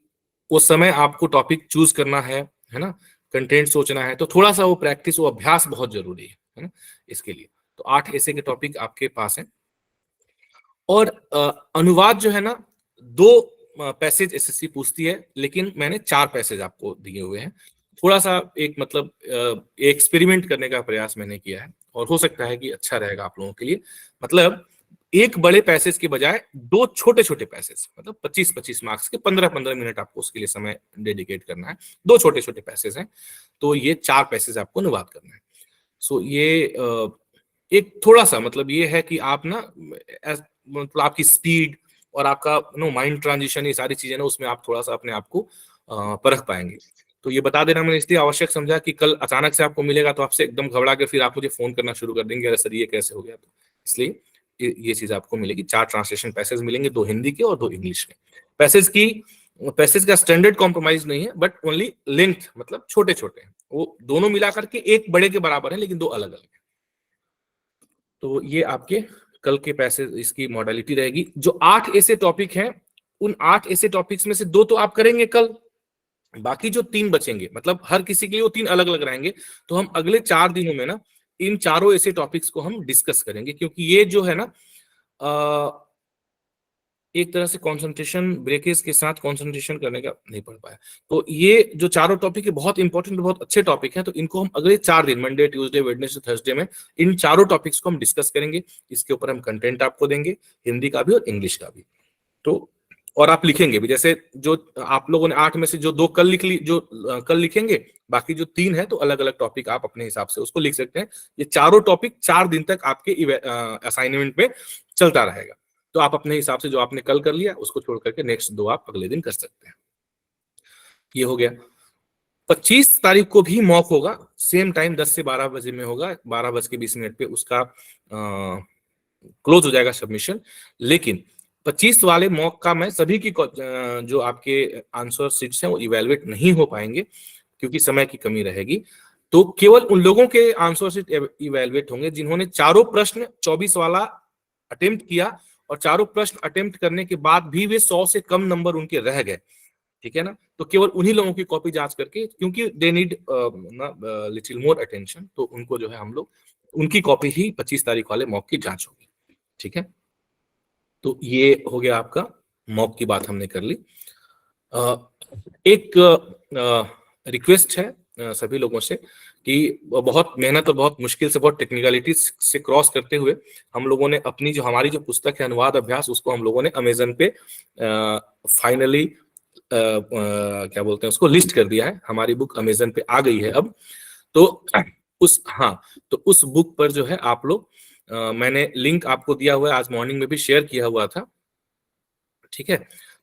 उस समय आपको टॉपिक चूज करना है ना, कंटेंट सोचना है, तो थोड़ा सा वो प्रैक्टिस, वो अभ्यास बहुत जरूरी है ना, इसके लिए। तो 8 ऐसे के टॉपिक आपके पास हैं। और अनुवाद जो है ना, 2 पैसेज एसएससी पूछती है, लेकिन मैंने 4 पैसेज आपको दिए हुए हैं। थोड़ा सा एक मतलब एक्सपेरिमेंट करने का प्रयास मैंने किया है, और हो सकता है कि अच्छा रहेगा आप लोगों के लिए। मतलब एक बड़े पैसेज के बजाय 2 छोटे छोटे पैसेज, मतलब 25-25 मार्क्स के, 15-15 मिनट आपको उसके लिए समय डेडिकेट करना है। 2 छोटे छोटे पैसेज हैं, तो ये 4 पैसेज आपको अनुवाद करना है। सो ये एक थोड़ा सा मतलब ये है कि आप ना मतलब आपकी स्पीड और आपका माइंड ट्रांजिशन, ये सारी चीजें ना, उसमें आप थोड़ा सा अपने आप को परख पाएंगे। तो ये बता देना मैंने इसलिए आवश्यक समझा कि कल अचानक से आपको मिलेगा तो आपसे एकदम घबरा के फिर आप मुझे फोन करना शुरू कर देंगे, अरे सर ये कैसे हो गया, तो इसलिए ये चीज आपको मिलेगी। 4 ट्रांसलेशन पैसेज मिलेंगे, 2 हिंदी के और 2 इंग्लिश के। पैसेज का स्टैंडर्ड कॉम्प्रोमाइज नहीं है, बट ओनली लेंथ, मतलब छोटे छोटे हैं, वो दोनों मिलाकर के एक बड़े के बराबर है, लेकिन 2 अलग अलग है। तो ये आपके कल के पैसेज, इसकी मॉडलिटी रहेगी। जो 8 ऐसे टॉपिक हैं, उन 8 ऐसे टॉपिक्स में से 2 तो आप करेंगे कल, बाकी जो 3 बचेंगे, मतलब हर किसी के लिए वो 3 अलग अलग रहेंगे। तो हम अगले 4 दिनों में ना इन चारों ऐसे टॉपिक्स को हम डिस्कस करेंगे, क्योंकि ये जो है ना एक तरह से कंसंट्रेशन ब्रेकेज के साथ कंसंट्रेशन करने का नहीं पड़ पाया। तो ये जो चारों टॉपिक है बहुत इंपॉर्टेंट, बहुत अच्छे टॉपिक हैं, तो इनको हम अगले 4 दिन, मंडे, ट्यूसडे, वेडनेसडे, थर्सडे में इन चारों टॉपिक्स को हम डिस्कस करेंगे। इसके ऊपर हम कंटेंट आपको देंगे, हिंदी का भी और इंग्लिश का भी। तो और आप लिखेंगे भी, जैसे जो आप लोगों ने 8 में से जो 2 कल कल लिखेंगे, बाकी जो 3 है तो अलग अलग टॉपिक आप अपने हिसाब से उसको लिख सकते हैं। ये चारों टॉपिक 4 दिन तक आपके असाइनमेंट में चलता रहेगा। तो आप अपने हिसाब से जो आपने कल कर लिया उसको छोड़ करके नेक्स्ट 2 आप अगले दिन कर सकते हैं। ये हो गया। 25 तारीख को भी मॉक होगा, सेम टाइम 10 से 12 बजे में होगा। 12:20 पे उसका क्लोज हो जाएगा सबमिशन। लेकिन 25 वाले मॉक का मैं सभी की जो आपके आंसर शीट्स हैं वो इवेलुएट नहीं हो पाएंगे, क्योंकि समय की कमी रहेगी। तो केवल उन लोगों के आंसर शीट इवेलुएट होंगे जिन्होंने चारों प्रश्न 24 वाला अटेम्प्ट किया, और चारों प्रश्न अटेम्प्ट करने के बाद भी वे 100 से कम नंबर उनके रह गए, ठीक है ना। तो केवल उन्हीं लोगों की कॉपी जांच करके, क्योंकि they need little more attention, तो उनको जो है हम लोग उनकी कॉपी ही 25 तारीख वाले मॉक की जांच होगी, ठीक है। तो ये हो गया आपका मॉक की बात हमने कर ली। एक रिक्वेस्ट है सभी लोगों से कि बहुत मेहनत और बहुत मुश्किल से, बहुत टेक्निकलिटीज से क्रॉस करते हुए हम लोगों ने अपनी जो हमारी जो पुस्तक है अनुवाद अभ्यास, उसको हम लोगों ने अमेजन पे फाइनली क्या बोलते हैं उसको, लिस्ट कर दिया है। हमारी बुक अमेजन पे आ गई है अब। तो उस बुक पर जो है आप लोग, मैंने लिंक आपको दिया हुआ है, आज मॉर्निंग में भी शेयर किया हुआ था, ठीक है।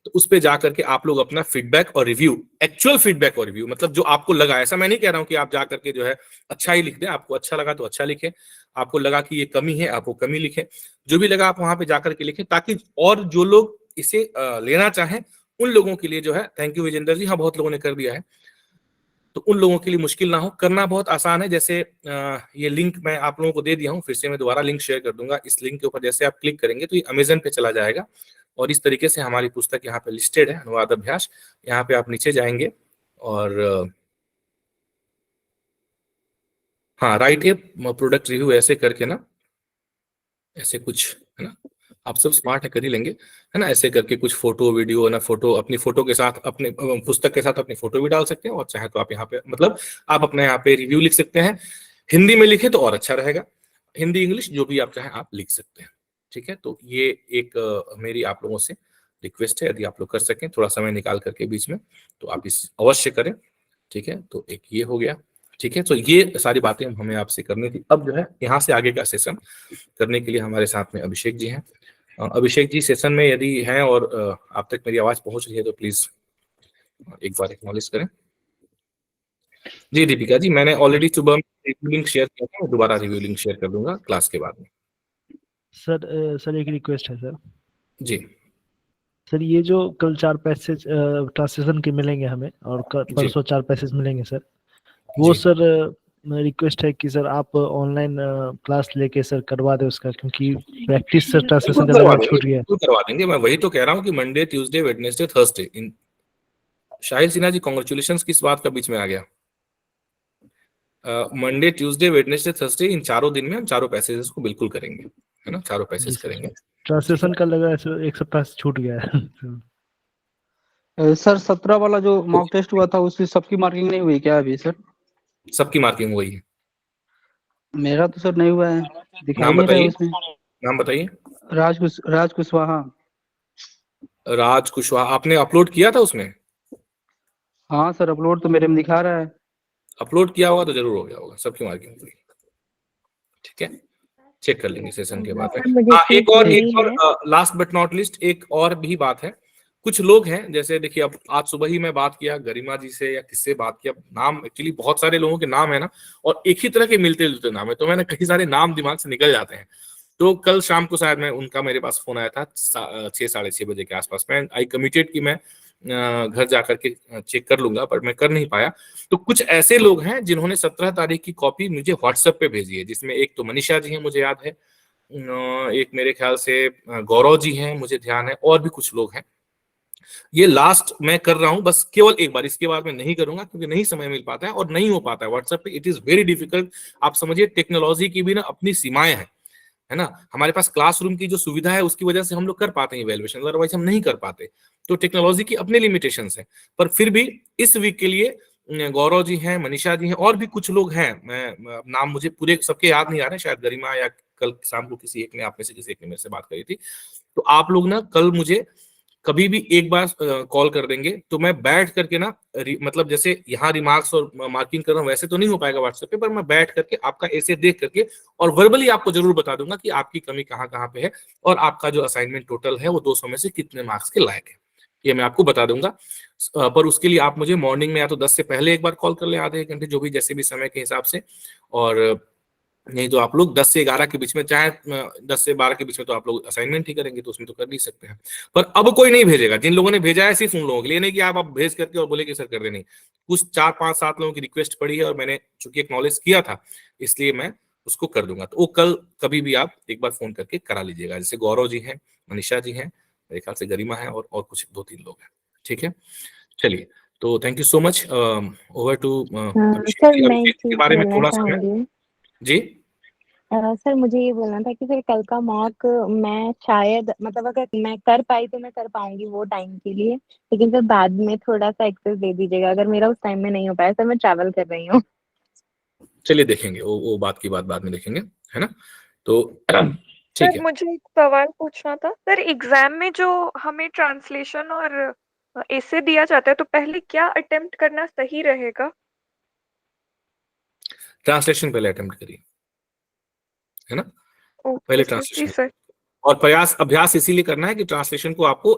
तो उस पे जाकर के आप लोग अपना फीडबैक और रिव्यू, एक्चुअल फीडबैक और रिव्यू, मतलब जो आपको लगा, ऐसा मैं नहीं कह रहा हूं कि आप जाकर के जो है अच्छा ही लिख दें, आपको अच्छा लगा तो अच्छा लिखें, आपको लगा कि ये कमी है आपको कमी लिखें, जो भी लगा आप वहां पे जाकर के लिखें, ताकि और जो लोग इसे लेना चाहें उन लोगों के लिए जो है, थैंक यू विजेंद्र जी, हाँ बहुत लोगों ने कर दिया है, तो उन लोगों के लिए मुश्किल ना हो। करना बहुत आसान है। जैसे ये लिंक मैं आप लोगों को दे दिया हूँ, फिर से मैं दोबारा लिंक शेयर कर दूंगा। इस लिंक के ऊपर जैसे आप क्लिक करेंगे तो ये अमेजन पे चला जाएगा और इस तरीके से हमारी पुस्तक यहाँ पे लिस्टेड है, अनुवाद अभ्यास। यहाँ पे आप नीचे जाएंगे और हाँ, राइट ए प्रोडक्ट रिव्यू ऐसे करके ना, ऐसे कुछ है ना, आप सब स्मार्ट है, कर ही लेंगे, है ना। ऐसे करके कुछ फोटो वीडियो ना, फोटो अपनी फोटो के साथ, अपने पुस्तक के साथ अपनी फोटो भी डाल सकते हैं, और चाहे तो आप यहाँ पे मतलब आप अपने यहाँ पे रिव्यू लिख सकते हैं। हिंदी में लिखे तो और अच्छा रहेगा, हिंदी इंग्लिश जो भी आप चाहें आप लिख सकते हैं, ठीक है। तो ये एक मेरी आप लोगों से रिक्वेस्ट है, यदि आप लोग कर सकें थोड़ा समय निकाल करके बीच में, तो आप इस अवश्य करें, ठीक है। तो एक ये हो गया, ठीक है। तो ये सारी बातें हमें आपसे करनी थी। अब जो है यहाँ से आगे का सेशन करने के लिए हमारे साथ में अभिषेक जी हैं। अभिषेक जी सेशन में यदि हैं और आप तक मेरी आवाज पहुंच रही है तो प्लीज एक बार एक्नॉलेज करें। जी दीपिका जी, मैंने ऑलरेडी सुबह रिव्यू लिंक शेयर किया था, मैं दोबारा रिव्यू लिंक शेयर कर दूंगा क्लास के बाद में। सर एक रिक्वेस्ट है सर। जी सर ये जो कल 4 पैसेज ट्रांसलेशन के मिलेंगे हमें, और परसों 4 पैसेज मिलेंगे सर, वो जी। सर रिक्वेस्ट है कि सर आप ऑनलाइन क्लास लेके सर करवा दें उसका, क्योंकि प्रैक्टिस सर ट्रांसलेशन का लगा छूट गया। बिल्कुल करवा देंगे, मैं वही तो कह रहा हूँ कि मंडे ट्यूसडे वेडनेसडे थर्सडे इन। शाहिद सिन्हा जी कॉन्ग्रेचुलेशन, किस बात का बीच में आ गया? मंडे ट्यूसडे वेडनेसडे थर्सडे इन 4 दिन में हम 4 पैसेजेस को बिल्कुल करेंगे, है ना, 4 पैसेज करेंगे। ट्रांसलेशन का लगा सर एक सप्ताह से छूट गया है। सर 17 वाला जो मॉक टेस्ट हुआ था उसकी सबकी मार्किंग नहीं हुई क्या अभी सर? सबकी मार्किंग हुई है। मेरा तो सर नहीं हुआ है, दिखाई नाम नहीं रहा है बताइए, उसमें। नाम बताइए। राज कुशवाहा। राज कुशवाहा, आपने अपलोड किया था उसमें? हाँ सर, अपलोड तो मेरे में दिखा रहा है। अपलोड किया होगा तो जरूर हो गया होगा, सबकी मार्किंग हुई, ठीक है। चेक कर लेंगे सेशन के बाद में। मुझे हाँ, सीट एक और मिली है। लास्ट बट नॉट लिस्ट एक और भी बात है। कुछ लोग हैं, जैसे देखिए अब आज सुबह ही मैं बात किया गरिमा जी से या किससे बात किया, नाम एक्चुअली बहुत सारे लोगों के नाम है ना, और एक ही तरह के मिलते जुलते नाम है, तो मैंने कई सारे नाम दिमाग से निकल जाते हैं। तो कल शाम को शायद मैं उनका मेरे पास फोन आया था 6 साढ़े 6 बजे के आसपास। मैं आई कमिटेड कि मैं घर जाकर के चेक कर लूंगा, पर मैं कर नहीं पाया। तो कुछ ऐसे लोग हैं जिन्होंने 17 तारीख की कॉपी मुझे व्हाट्सएप पे भेजी है, जिसमें एक तो मनीषा जी हैं मुझे याद है, एक मेरे ख्याल से गौरव जी हैं मुझे ध्यान है, और भी कुछ लोग हैं। ये लास्ट मैं कर रहा हूं बस केवल एक बार, इसके बाद मैं नहीं करूंगा क्योंकि नहीं समय मिल पाता है और नहीं हो पाता है व्हाट्सएप पे। It is very difficult. आप समझिए टेक्नोलॉजी की भी ना अपनी सीमाएं हैं, है ना। हमारे पास क्लासरूम की जो सुविधा है उसकी वजह से हम लोग कर पाते हैं इवैल्यूएशन, अदरवाइज हम नहीं कर पाते। तो टेक्नोलॉजी की अपने लिमिटेशंस है, पर फिर भी इस वीक के लिए गौरव जी हैं, मनीषा जी हैं, और भी कुछ लोग हैं, मैं नाम मुझे पूरे सबके याद नहीं आ रहे, शायद गरिमा या कल शाम को किसी एक ने, आप में से किसी एक ने मेरे से बात करी थी। तो आप लोग ना कल मुझे कभी भी एक बार कॉल कर देंगे तो मैं बैठ करके ना, मतलब जैसे यहाँ रिमार्क्स और मार्किंग कर रहा हूँ वैसे तो नहीं हो पाएगा व्हाट्सएप पे, पर मैं बैठ करके आपका ऐसे देख करके और वर्बली आपको जरूर बता दूंगा कि आपकी कमी कहाँ कहाँ पे है और आपका जो असाइनमेंट टोटल है वो 200 में से कितने मार्क्स के लायक है, ये मैं आपको बता दूंगा। पर उसके लिए आप मुझे मॉर्निंग में या तो 10 से पहले एक बार कॉल कर ले, आधे 1 घंटे, जो भी जैसे भी समय के हिसाब से, और नहीं तो आप लोग 10 से 11 के बीच में, चाहे 10 से 12 के बीच में तो आप लोग असाइनमेंट ही करेंगे, तो उसमें तो कर नहीं सकते हैं। पर अब कोई नहीं भेजेगा, जिन लोगों ने भेजा है सिर्फ उन लोगों के लिए, नहीं कि आप भेज करके और बोले कि सर कर दे, नहीं। कुछ 4 5 7 लोगों की रिक्वेस्ट पड़ी है और मैंने चूंकि एक्नॉलेज किया था इसलिए मैं उसको कर दूंगा। तो वो कल कभी भी आप एक बार फोन करके करा लीजिएगा। जैसे गौरव जी हैं, मनीषा जी हैं, मेरे ख्याल से गरिमा है, और कुछ 2-3 लोग हैं, ठीक है। चलिए, तो thank you so much. Over to sir मैं एक अभिषेक के चीज बारे में बोलना थोड़ा सा मैं, चाहूंगी। जी सर मुझे ये बोलना था कि फिर कल का मॉक मैं शायद मतलब अगर मैं कर पाई तो मैं कर पाऊंगी वो टाइम के लिए, लेकिन फिर बाद में थोड़ा सा एक्सेस दे दीजिएगा अगर मेरा उस टाइम में नहीं हो पाया। सर मैं ट्रैवल कर रही हूँ। चलिए देखेंगे, वो बात की बात बाद में देखेंगे, है ना। तो ठीक सर है। मुझे एक सवाल पूछना था सर, एग्जाम में जो हमें ट्रांसलेशन और ऐसे दिया जाता है तो पहले क्या अटेम्प्ट करना सही रहेगा? ट्रांसलेशन पहले अटेम्प्ट करिए, है ना, ओके पहले सर, जी ट्रांसलेशन। सर। और प्रयास अभ्यास इसीलिए करना है कि ट्रांसलेशन को आपको,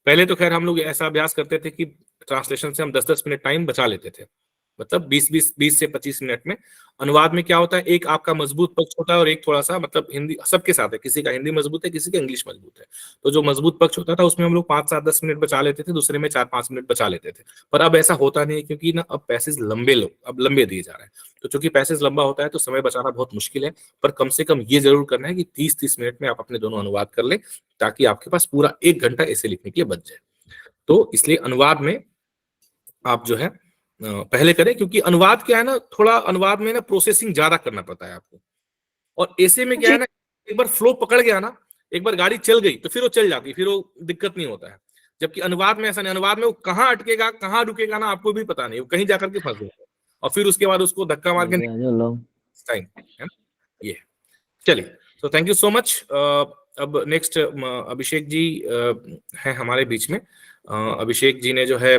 पहले तो खैर हम लोग ऐसा अभ्यास करते थे कि ट्रांसलेशन से हम 10-10 मिनट टाइम बचा लेते थे, मतलब 20 से 25 मिनट में। अनुवाद में क्या होता है, एक आपका मजबूत पक्ष होता है और एक थोड़ा सा, मतलब हिंदी सबके साथ है, किसी का हिंदी मजबूत है, किसी का इंग्लिश मजबूत है। तो जो मजबूत पक्ष होता था उसमें हम लोग 5-7-10 मिनट बचा लेते थे, दूसरे में 4-5 मिनट बचा लेते थे। पर अब ऐसा होता नहीं है, क्योंकि ना अब पैसेज अब लंबे दिए जा रहे हैं। तो चूंकि पैसेज लंबा होता है तो समय बचाना बहुत मुश्किल है। पर कम से कम ये जरूर करना है कि 30-30 मिनट में आप अपने दोनों अनुवाद कर ले, ताकि आपके पास पूरा 1 घंटा ऐसे लिखने के लिए बच जाए। तो इसलिए अनुवाद में आप जो है पहले करें, क्योंकि अनुवाद क्या है ना, थोड़ा अनुवाद में ना प्रोसेसिंग ज्यादा करना पड़ता है आपको। और ऐसे में क्या है जी। ना, एक बार फ्लो पकड़ गया ना, एक बार गाड़ी चल गई तो फिर वो चल जाती है, फिर वो दिक्कत नहीं होता है। जबकि अनुवाद में ऐसा नहीं, अनुवाद में वो कहाँ अटकेगा कहाँ रुकेगा ना, आपको भी पता नहीं, वो कहीं जाकर के फंस जाएगा और फिर उसके बाद उसको धक्का मार के टाइम, है ना, ये है। चलिए, तो थैंक यू सो मच। अब नेक्स्ट अभिषेक जी हैं हमारे बीच में। अभिषेक जी ने जो है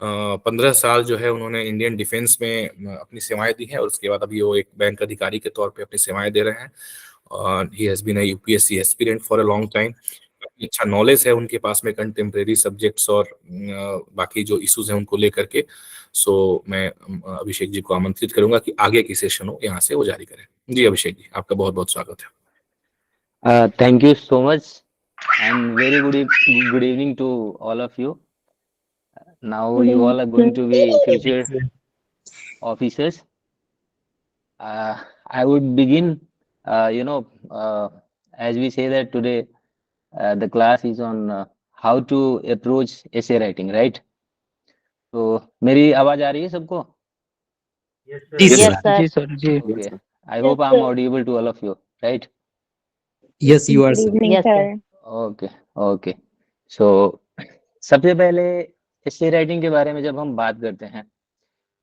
15 साल जो है उन्होंने इंडियन डिफेंस में अपनी सेवाएं दी हैं, और उसके बाद अभी वो एक बैंक अधिकारी के तौर पे अपनी सेवाएं दे रहे हैं। He has been a UPSC aspirant for a long time. अच्छा नॉलेज है उनके पास में कंटेम्प्रेरी सब्जेक्ट्स और बाकी जो इश्यूज हैं उनको लेकर के। सो मैं अभिषेक जी को आमंत्रित करूंगा कि आगे की सेशन हो यहाँ से वो जारी करें। जी अभिषेक जी, आपका बहुत बहुत स्वागत है। Thank you so much, and very good evening to all of you. Now you all are going to be future officers. I would begin, as we say that today the class is on how to approach essay writing, right? तो मेरी आवाज आ रही है सबको? जी Yes, sir. sir. जी sir, जी। Okay. I hope I'm audible to all of you, right? Yes you are Good sir. evening, Yes, sir. Okay okay. So सबसे पहले एसे राइटिंग के बारे में जब हम बात करते हैं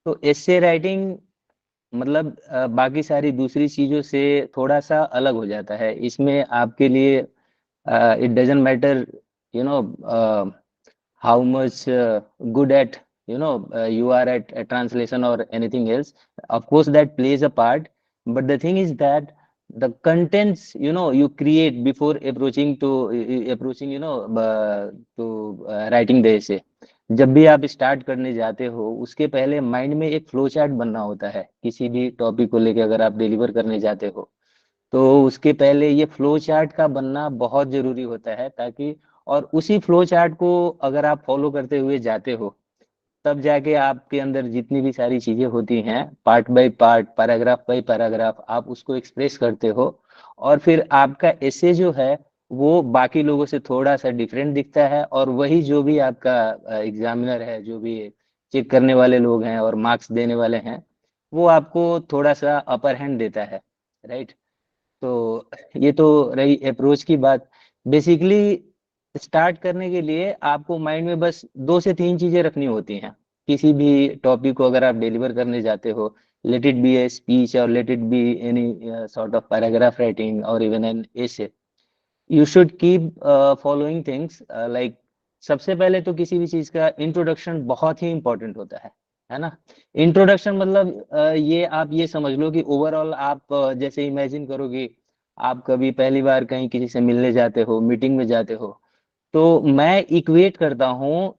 तो एसे राइटिंग मतलब बाकी सारी दूसरी चीजों से थोड़ा सा अलग हो जाता है। इसमें आपके लिए it doesn't matter you know how much good at you are at translation or anything else. Of course that plays a part, but the thing is that the contents you create before approaching to writing the essay. जब भी आप start करने जाते हो उसके पहले mind में एक फ्लो चार्ट बनना होता है। किसी भी टॉपिक को लेके अगर आप डिलीवर करने जाते हो तो उसके पहले ये फ्लो चार्ट का बनना बहुत जरूरी होता है, ताकि और उसी फ्लो चार्ट को अगर आप फॉलो करते हुए जाते हो तब जाके आपके अंदर जितनी भी सारी चीजें होती हैं part by part, paragraph by paragraph आप उसको एक्सप्रेस करते हो, और फिर आपका एसे जो है वो बाकी लोगों से थोड़ा सा डिफरेंट दिखता है। और वही जो भी आपका एग्जामिनर है, जो भी चेक करने वाले लोग हैं और मार्क्स देने वाले हैं, वो आपको थोड़ा सा अपर हैंड देता है, राइट। तो ये तो रही अप्रोच की बात। बेसिकली स्टार्ट करने के लिए आपको माइंड में बस 2 से 3 चीजें रखनी होती हैं। किसी भी टॉपिक को अगर आप डिलीवर करने जाते हो, let it be a speech और let it be any sort of paragraph writing और even an essay, you should keep following things like सबसे पहले तो किसी भी चीज का इंट्रोडक्शन बहुत ही इंपॉर्टेंट होता है ना। इंट्रोडक्शन मतलब ये आप ये समझ लो कि ओवरऑल आप जैसे इमेजिन करो कि आप कभी पहली बार कहीं किसी से मिलने जाते हो, मीटिंग में जाते हो, तो मैं इक्वेट करता हूँ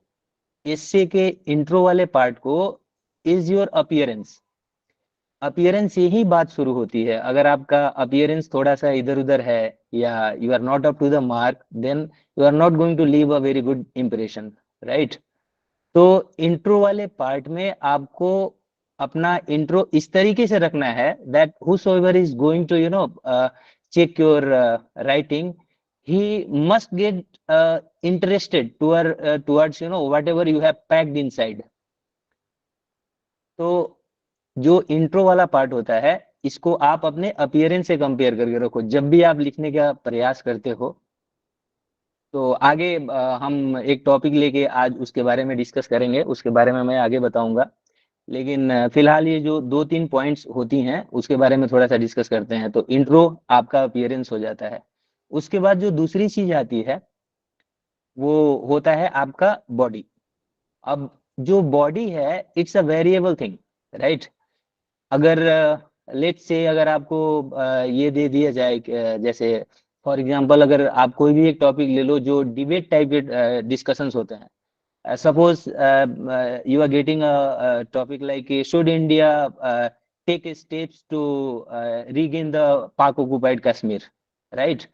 एसे के इंट्रो वाले पार्ट को इज योर अपीयरेंस। अपीयरेंस से ही बात शुरू होती है। अगर आपका अपीयरेंस थोड़ा सा इधर उधर है या you are not up to the mark, then you are not going to leave a very good impression, right. तो इंट्रो वाले पार्ट में आपको अपना इंट्रो इस तरीके से रखना है that whosoever is going to check your writing, he must get interested towards whatever you have packed inside. तो जो इंट्रो वाला पार्ट होता है इसको आप अपने अपीयरेंस से कंपेयर करके रखो जब भी आप लिखने का प्रयास करते हो। तो आगे हम एक टॉपिक लेके आज उसके बारे में डिस्कस करेंगे, उसके बारे में मैं आगे बताऊंगा। लेकिन फिलहाल ये जो 2-3 पॉइंट्स होती हैं उसके बारे में थोड़ा सा डिस्कस करते हैं। तो इंट्रो आपका अपीयरेंस हो जाता है। उसके बाद जो दूसरी चीज आती है वो होता है आपका बॉडी। अब जो बॉडी है it's a variable thing, right. अगर लेट्स से अगर आपको ये दे दिया जाए जैसे फॉर एग्जांपल अगर आप कोई भी एक टॉपिक ले लो जो डिबेट टाइप के डिस्कशंस होते हैं, suppose you are getting a topic like should India take steps to regain the Pak occupied Kashmir, right?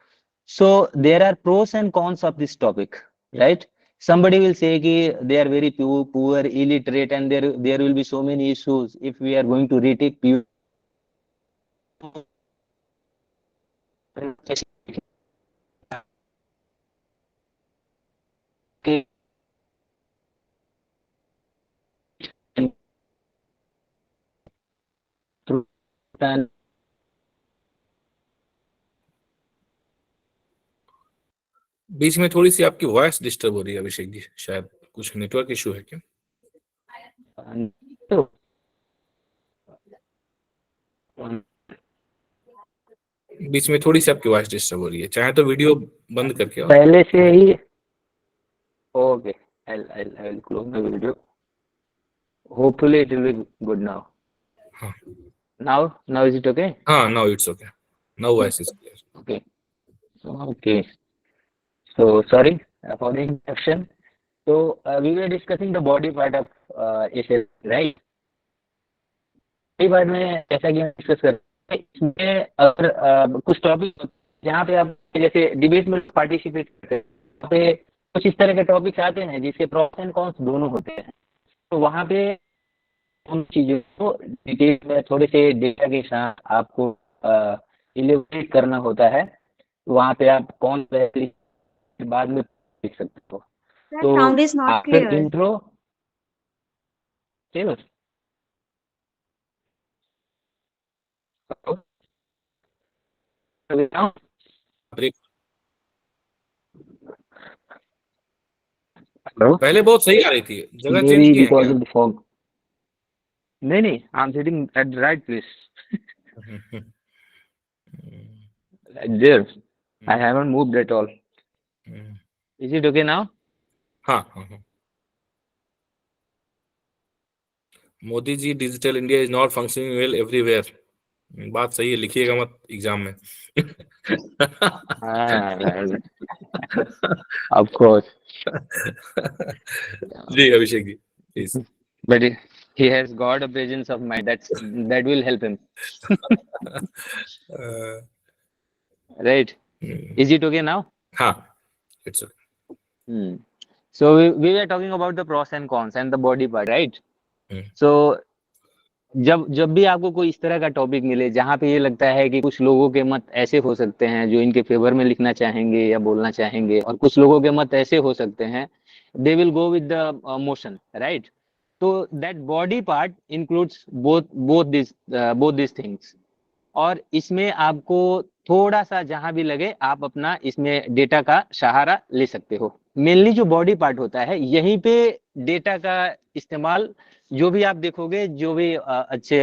So there are pros and cons of this topic, right? Somebody will say ki they are very poor, illiterate, and there will be so many issues if we are going to retake pure बीच में थोड़ी सी आपकी voice disturb हो रही है अभिषेक जी, शायद कुछ network issue है क्या? बीच में थोड़ी सी आपकी वॉइस डिस्टर्ब हो रही है, चाहे तो वीडियो बंद करके आओ। पहले से ही okay, I'll close the video. Hopefully it will be good now. हाँ Now is it okay? हाँ, now it's okay. Now voice is clear. Okay. So sorry for the interruption. So we were discussing the body part of essay, right? कई बार में जैसा कि हम discuss कर रहे हैं, इसमें अगर कुछ टॉपिक जहाँ पे आप जैसे डिबेट में पार्टिसिपेट करते हैं, वहाँ पे कुछ इस तरह के टॉपिक्स आते हैं जिसके प्रॉस एंड कॉन्स दोनों होते हैं। तो वहाँ पे उन चीज़ों को डिटेल में थोड़े से डेटा के साथ आपको इलेबोरेट करना होता है। वहाँ पे आप कौन के बाद में लिख सकते हो। तो आफ्टर इंट्रो पहले बहुत सही आ रही थी, जगह चेंज की है क्या? नहीं, I am sitting at the right place there, I haven't moved at all. Is it okay now? हाँ। Modi ji, digital India is not functioning well everywhere. बात सही है, लिखिएगा मत एग्जाम में। Of course ji Abhishek ji please. But he has got a presence of mind that will help him. Right. Is it okay now? हाँ, it's okay. So we were talking about the pros and cons and the body part, right? So जब भी आपको कोई इस तरह का topic मिले जहाँ पे ये लगता है कि कुछ लोगों के मत ऐसे हो सकते हैं जो इनके फेवर में लिखना चाहेंगे या बोलना चाहेंगे, और कुछ लोगों के मत ऐसे हो सकते हैं they will go with the motion, right? So that body part includes both these things. और इसमें आपको थोड़ा सा जहां भी लगे आप अपना इसमें डेटा का सहारा ले सकते हो। मेनली जो बॉडी पार्ट होता है यहीं पे डेटा का इस्तेमाल, जो भी आप देखोगे, जो भी अच्छे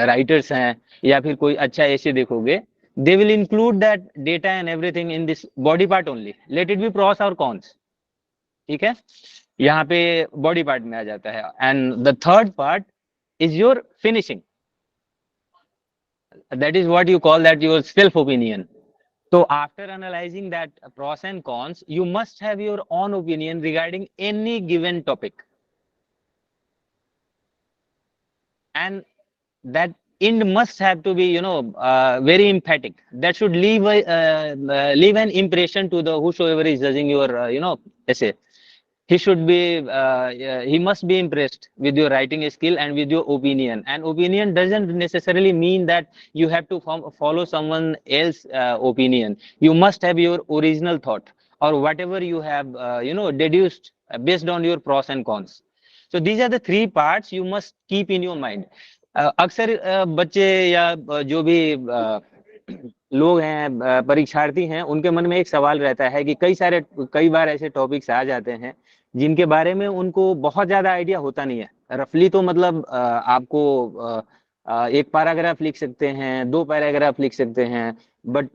राइटर्स हैं या फिर कोई अच्छा ऐसे देखोगे, they will include that data and everything in this body part only, late it B pros और कॉन्स। ठीक है, यहाँ पे बॉडी पार्ट में आ जाता है। And the third part is your finishing, that is what you call that your self opinion. So after analyzing that pros and cons, you must have your own opinion regarding any given topic, and that end must have to be very emphatic. That should leave an impression to the whosoever is judging your essay. He should be he must be impressed with your writing skill and with your opinion. And opinion doesn't necessarily mean that you have to follow someone else's opinion. You must have your original thought, or whatever you have deduced based on your pros and cons. So these are the three parts you must keep in your mind. अक्सर बच्चे या जो भी लोग हैं, परीक्षार्थी हैं, उनके मन में एक सवाल रहता है कि कई बार ऐसे टॉपिक्स आ जाते हैं जिनके बारे में उनको बहुत ज्यादा आइडिया होता नहीं है। रफली तो मतलब आपको एक पैराग्राफ लिख सकते हैं, 2 पैराग्राफ लिख सकते हैं, but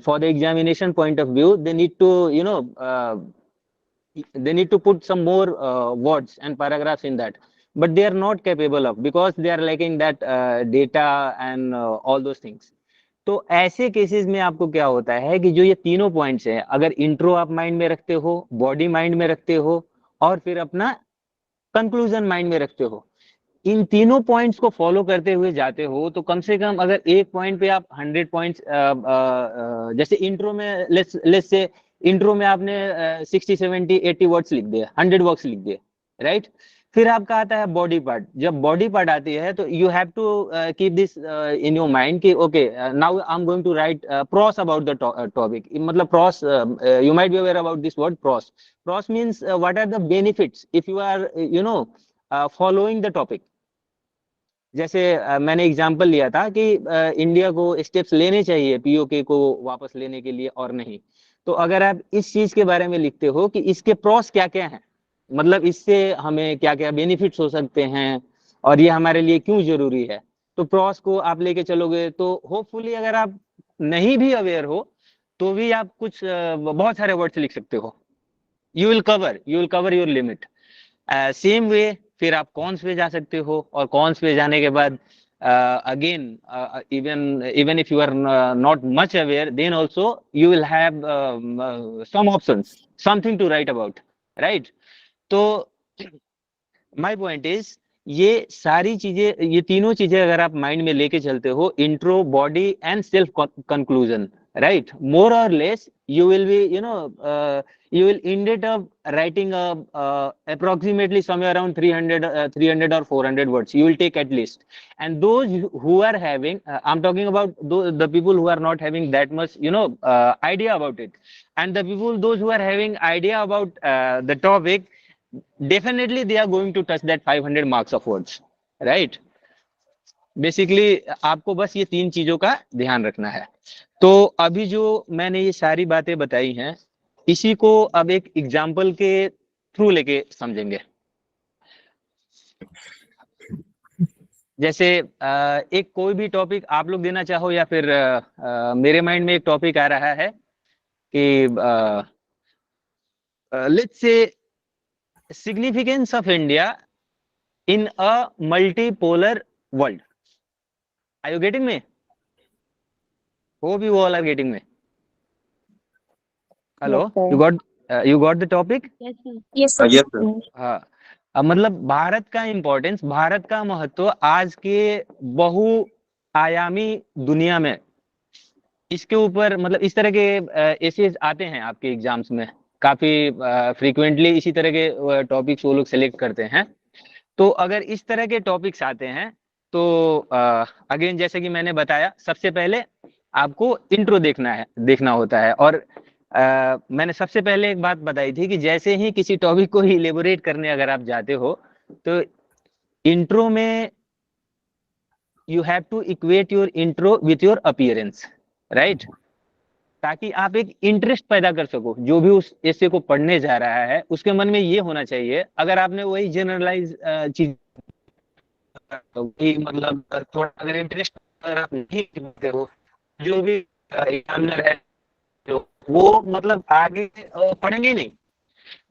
for the examination point of view they need to they need to put some more words and paragraphs in that, but they are not capable of, because they are lacking that data and all those things. तो ऐसे cases में आपको क्या होता है कि जो ये तीनों पॉइंट्स हैं, अगर इंट्रो आप माइंड में रखते हो, बॉडी माइंड में रखते हो, और फिर अपना कंक्लूजन माइंड में रखते हो, इन तीनों पॉइंट्स को फॉलो करते हुए जाते हो, तो कम से कम अगर एक पॉइंट पे आप 100 पॉइंट्स, जैसे इंट्रो में लेट्स से इंट्रो में आपने 60 70 80 वर्ड्स लिख दिए, 100 वर्ड्स लिख दिए, राइट। फिर आपका आता है बॉडी पार्ट। जब बॉडी पार्ट आती है तो you have to keep this in your mind कि okay now I am going to write pros about the topic. मतलब pros, you might be aware about this word pros. Pros means what are the benefits if you are following the topic. जैसे मैंने example लिया था कि India को steps लेने चाहिए PoK को वापस लेने के लिए और नहीं। तो अगर आप इस चीज के बारे में लिखते हो कि इसके प्रॉस क्या क्या हैं, मतलब इससे हमें क्या क्या बेनिफिट्स हो सकते हैं और ये हमारे लिए क्यों जरूरी है, तो प्रॉस को आप लेके चलोगे तो होपफुली अगर आप नहीं भी अवेयर हो तो भी आप कुछ बहुत सारे वर्ड्स लिख सकते हो। You will cover your limit. Same way फिर आप कॉन्स पे जा सकते हो, और कॉन्स पे जाने के बाद again even if you are not much aware, then also you will have some options, something to write about, right? तो my point is ये सारी चीजें, ये तीनों चीजें अगर आप माइंड में लेके चलते हो, intro, body and self conclusion, right, more or less you will be you will end up writing approximately somewhere around 300 or 400 words you will take at least. And those who are having I'm talking about the people who are not having that much idea about it, and the people those who are having idea about the topic, definitely they are going to touch that 500 marks of words, right? Basically आपको बस ये 3 चीजों का ध्यान रखना है। तो अभी जो मैंने ये सारी बातें बताई हैं, इसी को अब एक एग्जाम्पल के थ्रू लेके समझेंगे। जैसे एक कोई भी टॉपिक आप लोग देना चाहो, या फिर मेरे माइंड में एक टॉपिक आ रहा है कि let's say significance of India in a multipolar world. Are you getting me? Hope you all are getting me. Hello, Yes, sir. you got the topic? Yes, sir. Yes, sir. yes sir. हाँ, अब मतलब भारत का importance, Bharat का महत्व आज के बहुआयामी दुनिया में, इसके ऊपर मतलब इस तरह के एसेज आते हैं आपके एग्जाम्स में काफी फ्रीक्वेंटली। इसी तरह के टॉपिक्स वो लोग सेलेक्ट करते हैं। तो अगर इस तरह के टॉपिक्स आते हैं तो अगेन जैसे कि मैंने बताया, सबसे पहले आपको इंट्रो देखना होता है। और मैंने सबसे पहले एक बात बताई थी कि जैसे ही किसी टॉपिक को इलेबोरेट करने अगर आप जाते हो तो इंट्रो में you have to equate your intro with your appearance, right, ताकि आप एक इंटरेस्ट पैदा कर सको। जो भी उस एसे को पढ़ने जा रहा है उसके मन में ये होना चाहिए। अगर आपने वही जनरलाइज चीज मतलब थोड़ा अगर इंटरेस्ट अगर आप नहीं दिखाते हो, जो भी एग्जामिनर है वो मतलब आगे पढ़ेंगे नहीं,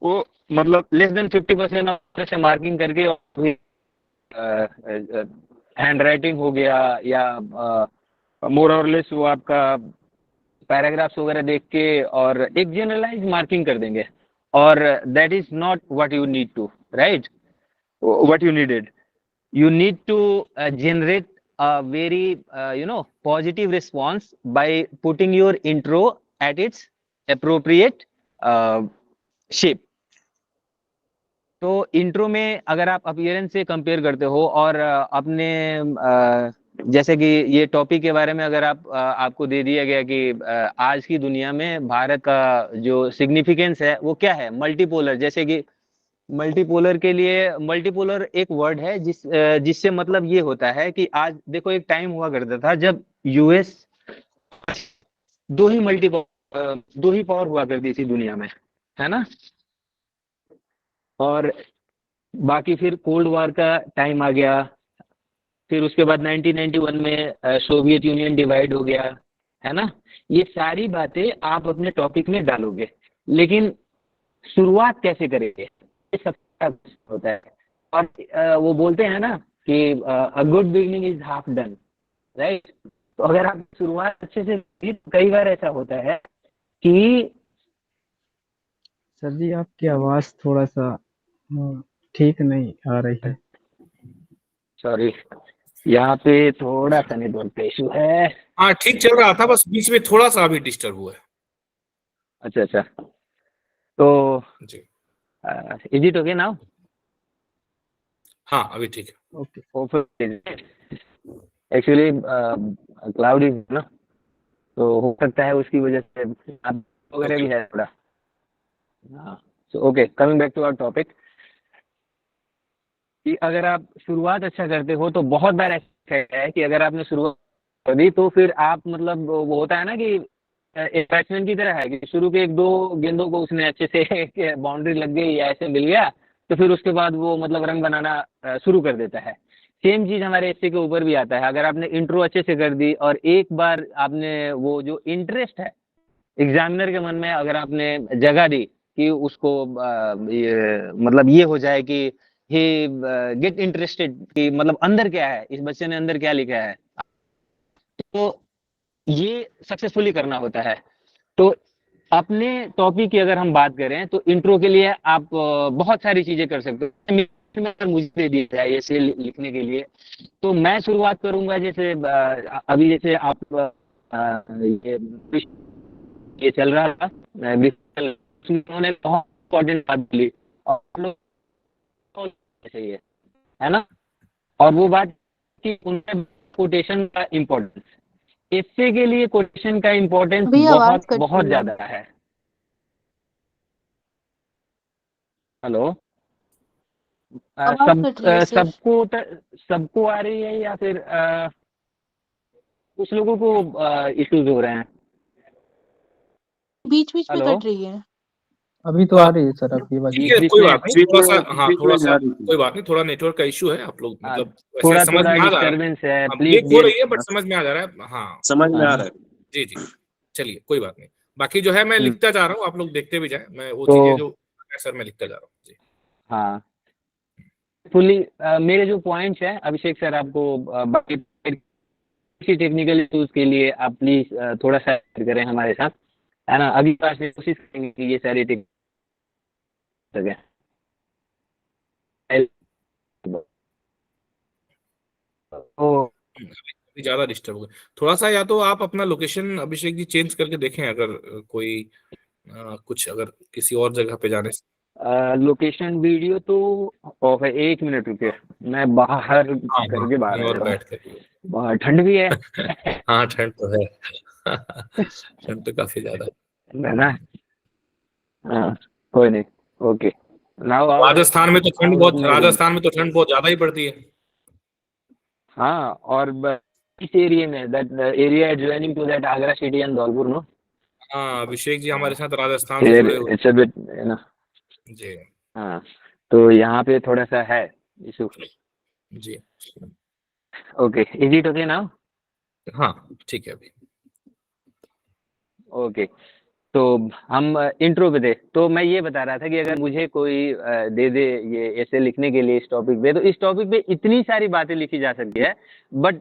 वो मतलब लेस देन 50% से मार्किंग करके हैंड राइटिंग हो गया या मोर और लेस वो आपका पैराग्राफ्स वगैरह देख के और एक जनरलाइज मार्किंग कर देंगे। और that is not what you need to, right, what you needed, you need to generate a very positive response by putting your intro at its appropriate shape. तो इंट्रो में अगर आप अपीयरेंस से compare करते हो और अपने जैसे कि ये टॉपिक के बारे में अगर आपको दे दिया गया कि आज की दुनिया में भारत का जो सिग्निफिकेंस है वो क्या है, मल्टीपोलर, जैसे कि मल्टीपोलर के लिए, मल्टीपोलर एक वर्ड है जिससे मतलब ये होता है कि आज देखो एक टाइम हुआ करता था जब यूएस दो ही पावर हुआ करती थी दुनिया में, है ना। और बाकी फिर कोल्ड वॉर का टाइम आ गया, फिर उसके बाद 1991 में सोवियत यूनियन डिवाइड हो गया, है ना। ये सारी बातें आप अपने टॉपिक में डालोगे, लेकिन शुरुआत कैसे करेंगे, ये सबसे होता है। और वो बोलते हैं ना कि a good beginning is half done, right. तो अगर आप शुरुआत अच्छे से की, तो कई बार ऐसा होता है कि सर जी आपकी आवाज थोड़ा सा ठीक नहीं आ रही है। सॉरी, यहाँ पे थोड़ा सा नेटवर्क इशू है। हाँ ठीक चल रहा था, बस बीच में थोड़ा सा अभी डिस्टर्ब हुआ है। अच्छा अच्छा, तो जी इज इट ओके नाउ? हाँ अभी ठीक है। ओके, एक्चुअली क्लाउड इज ना, तो हो सकता है उसकी वजह से आप वगैरह भी है थोड़ा। हाँ, so okay, coming back to our topic, कि अगर आप शुरुआत अच्छा करते हो तो बहुत बार ऐसा है कि अगर आपने शुरुआत कर दी तो फिर आप मतलब वो होता है ना कि एक बैट्समैन की तरह है कि शुरू के एक दो गेंदों को उसने अच्छे से बाउंड्री लग गई या ऐसे मिल गया, तो फिर उसके बाद वो मतलब रन बनाना शुरू कर देता है। सेम चीज हमारे एसए के ऊपर भी आता है। अगर आपने इंट्रो अच्छे से कर दी और एक बार आपने वो जो इंटरेस्ट है एग्जामिनर के मन में अगर आपने जगह दी कि उसको मतलब ये हो जाए कि ही गेट इंटरेस्टेड कि मतलब अंदर क्या है, इस बच्चे ने अंदर क्या लिखा है, तो ये सक्सेसफुली करना होता है। तो अपने टॉपिक की अगर हम बात करें तो इंट्रो के लिए आप बहुत सारी चीजें कर सकते हो। मुझे दे दिया जाए ऐसे लिखने के लिए, तो मैं शुरुआत करूंगा जैसे अभी जैसे आप ये चल रहा था, उन्होंने बहुत इम्पोर्टेंट बात बोली और लोग चाहिए, है ना। और वो बात कि उनका कोटेशन का इम्पोर्टेंस, एस्से के लिए कोटेशन का इम्पोर्टेंस भैया आवाज बहुत कट बहुत रही है। ज्यादा है। हेलो, आवाज कट रही है सर। सबको आ रही है या फिर कुछ लोगों को इश्यूज हो रहे हैं? बीच बीच में हेलो, कट रही है। अभी तो हाँ आ रही है सर आपकी आवाज। ठीक है, बीच कोई में बात नहीं, थोड़ा सा हाँ बीच में थोड़ा जा सा रही थी। कोई बात नहीं, थोड़ा नेटवर्क का इशू है। आप लोग हाँ, मतलब वैसे थोड़ा समझ थोड़ा में आ जा रहा है, डिस्टरबेंस है, हाँ, प्लीज ब्रेक हो रही है बट समझ में आ जा रहा है। हाँ समझ में आ रहा है। जी जी, चलिए कोई बात नहीं। बाकी जो है मैं लिखता जा रहा हूँ, आप लोग देखते भी जाए, मैं वो तो चीजें जो सर मैं लिखता जा रहा हूँ जी। हाँ, फुली मेरे जो पॉइंट्स हैं अभिषेक सर आपको बाकी किसी टेक्निकल इश्यूज के लिए आप प्लीज थोड़ा सा करें हमारे साथ, है ना। अगली बार से कोशिश करेंगे कि ये सारी टेक्निक सके। तो अभी ज्यादा डिस्टर्ब हो गया थोड़ा सा, या तो आप अपना लोकेशन अभिषेक जी चेंज करके देखें, अगर कोई कुछ अगर किसी और जगह पे जाने से। लोकेशन वीडियो तो ऑफ है, 1 मिनट रुके, मैं बाहर हाँ हाँ करके बाहर कहीं आ और जाता हूँ, बैठ कर बाहर ठंड भी है। हाँ ठंड तो है ठंड तो काफी ज्यादा है ना। हाँ, कोई नहीं, ओके। नाउ राजस्थान में तो ठंड बहुत, राजस्थान में तो ठंड बहुत ज्यादा ही पड़ती है। हाँ, और इस एरिया में that area adjoining to that Agra city and Dholpur no. हाँ अभिषेक जी हमारे साथ राजस्थान से जुड़े हुए इट्स अ बिट, है ना। जी हाँ, तो यहाँ पे थोड़ा सा है इशू। जी। Okay, is it okay now? हाँ ठीक है अभी। ओके, तो हम इंट्रो पे थे, तो मैं ये बता रहा था कि अगर मुझे कोई दे दे ये ऐसे लिखने के लिए इस टॉपिक पे, तो इस टॉपिक पे इतनी सारी बातें लिखी जा सकती है, बट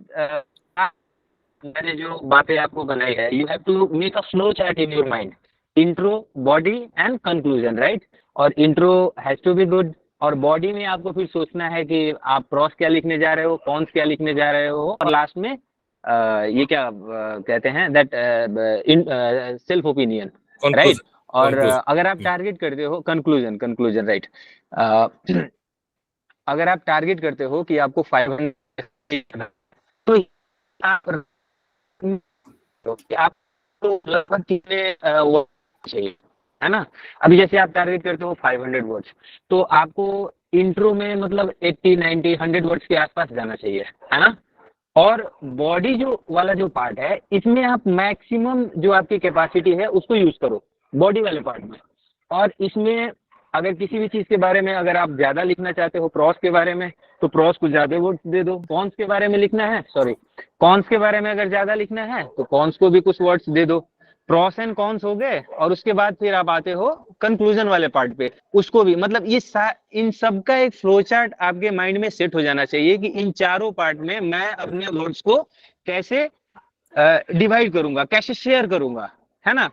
मैंने जो बातें आपको बनाई है, you have to make a flow chart in your mind, intro, body and conclusion, right. और intro has to be good, और बॉडी में आपको फिर सोचना है कि आप प्रॉस क्या लिखने जा रहे हो, कॉन्स क्या लिखने जा रहे हो, और लास्ट में ये क्या कहते हैं दैट सेल्फ ओपिनियन, राइट। और अगर आप टारगेट करते हो कंक्लूजन, कंक्लूजन राइट, अगर आप टारगेट करते हो कि आपको 500, तो आप आपको लगभग कितने वो चाहिए, है ना। अभी जैसे आप टारगेट करते हो 500 वर्ड्स, तो आपको इंट्रो में मतलब 80, 90, 100 वर्ड्स के आसपास जाना चाहिए, है ना। और बॉडी जो वाला जो पार्ट है, इसमें आप मैक्सिमम जो आपकी कैपेसिटी है उसको यूज करो बॉडी वाले पार्ट में। और इसमें अगर किसी भी चीज के बारे में अगर आप ज्यादा लिखना चाहते हो, प्रॉस के बारे में, तो प्रॉस को ज्यादा वर्ड्स दे दो। कॉन्स के बारे में लिखना है, कॉन्स के बारे में अगर ज्यादा लिखना है तो कॉन्स को भी कुछ वर्ड्स दे दो। प्रॉस एंड कॉन्स हो गए, और उसके बाद फिर आप आते हो कंक्लूजन वाले पार्ट पे, उसको भी मतलब ये इन सब का एक फ्लो चार्ट आपके माइंड में सेट हो जाना चाहिए कि इन चारों पार्ट में मैं अपने वर्ड्स को कैसे डिवाइड करूंगा, कैसे शेयर करूंगा, है ना।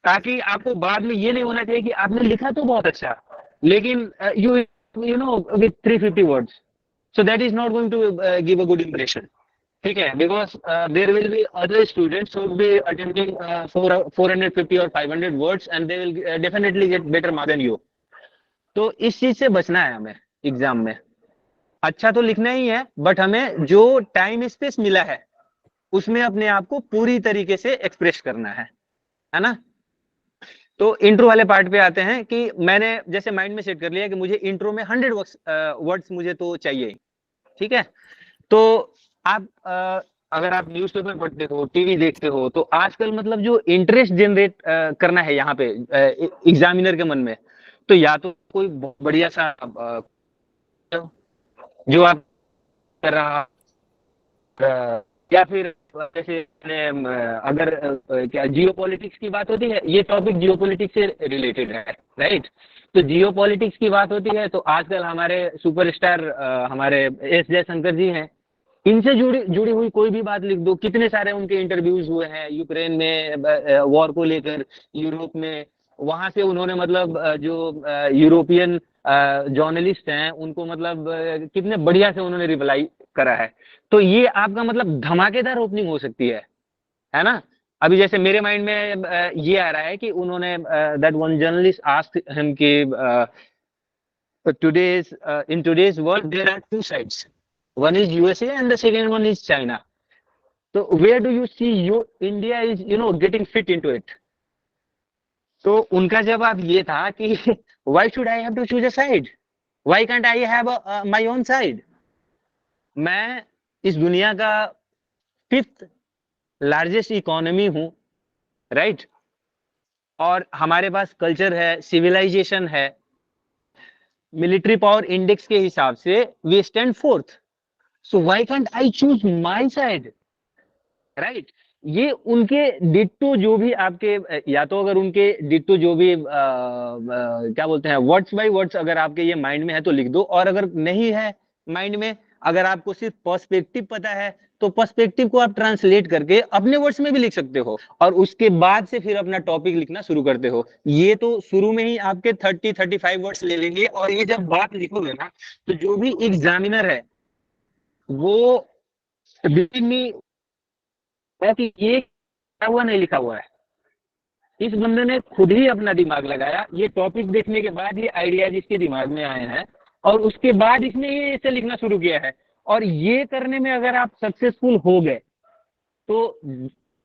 ताकि आपको बाद में ये नहीं होना चाहिए कि आपने लिखा तो बहुत अच्छा, लेकिन you know with 350 words, so that is not going to give a good impression, ठीक है। Because there will be other students who be attempting 450 और 500 words and they will definitely get better marks than you. तो इस चीज से बचना है हमें एग्जाम में। अच्छा तो लिखना ही है, बट हमें जो टाइम स्पेस मिला है उसमें अपने आप को पूरी तरीके से एक्सप्रेस करना है ना। तो इंट्रो वाले पार्ट पे आते हैं कि मैंने जैसे माइंड में सेट कर लिया कि मुझे इंट्रो में 100 वर्ड्स मुझे तो चाहिए, ठीक है। तो आप अगर आप न्यूज़पेपर पढ़ते हो, टीवी देखते हो, तो आजकल मतलब जो इंटरेस्ट जनरेट करना है यहाँ पे एग्जामिनर के मन में, तो या तो कोई बढ़िया सा जो आप कर रहा, या फिर जैसे अगर क्या जियोपॉलिटिक्स की बात होती है, ये टॉपिक जियोपॉलिटिक्स से रिलेटेड है, राइट। तो जियोपॉलिटिक्स की बात होती है तो आजकल हमारे सुपरस्टार हमारे एस जयशंकर जी हैं, इनसे जुड़ी हुई कोई भी बात लिख दो। कितने सारे उनके इंटरव्यूज हुए हैं यूक्रेन में वॉर को लेकर, यूरोप में, वहां से उन्होंने मतलब जो यूरोपियन जर्नलिस्ट हैं उनको मतलब कितने बढ़िया से उन्होंने रिप्लाई करा है। तो ये आपका मतलब धमाकेदार ओपनिंग हो सकती है ना। अभी जैसे मेरे माइंड में ये आ रहा है कि उन्होंने that one journalist asked him कि in today's world there are two sides, one is USA and the second one is China. So where do you see India is getting fit into it? तो उनका जवाब ये था कि why should I have to choose a side? Why can't I have my own side? मैं इस दुनिया का 5th लार्जेस्ट इकोनॉमी हूं, राइट। और हमारे पास कल्चर है, सिविलाइजेशन है, मिलिट्री पावर इंडेक्स के हिसाब से we stand 4th, so why can't I choose my side, right. ये उनके डिट्टो जो भी आपके, या तो अगर उनके डिट्टो जो भी क्या बोलते हैं वर्ड्स बाय वर्ड्स अगर आपके ये माइंड में है तो लिख दो, और अगर नहीं है माइंड में, अगर आपको सिर्फ पर्सपेक्टिव पता है तो पर्सपेक्टिव को आप ट्रांसलेट करके अपने वर्ड्स में भी लिख सकते हो, और उसके बाद से फिर अपना टॉपिक लिखना शुरू करते हो। ये तो शुरू में ही आपके 30-35 वर्ड्स ले लेंगे, और ये जब बात लिखोगे ना तो जो भी एग्जामिनर है वो कि ये लिखा हुआ नहीं लिखा हुआ है, इस बंदे ने खुद ही अपना दिमाग लगाया, ये टॉपिक देखने के बाद ये आइडियाज इसके दिमाग में आए हैं, और उसके बाद इसने ये इसे लिखना शुरू किया है। और ये करने में अगर आप सक्सेसफुल हो गए तो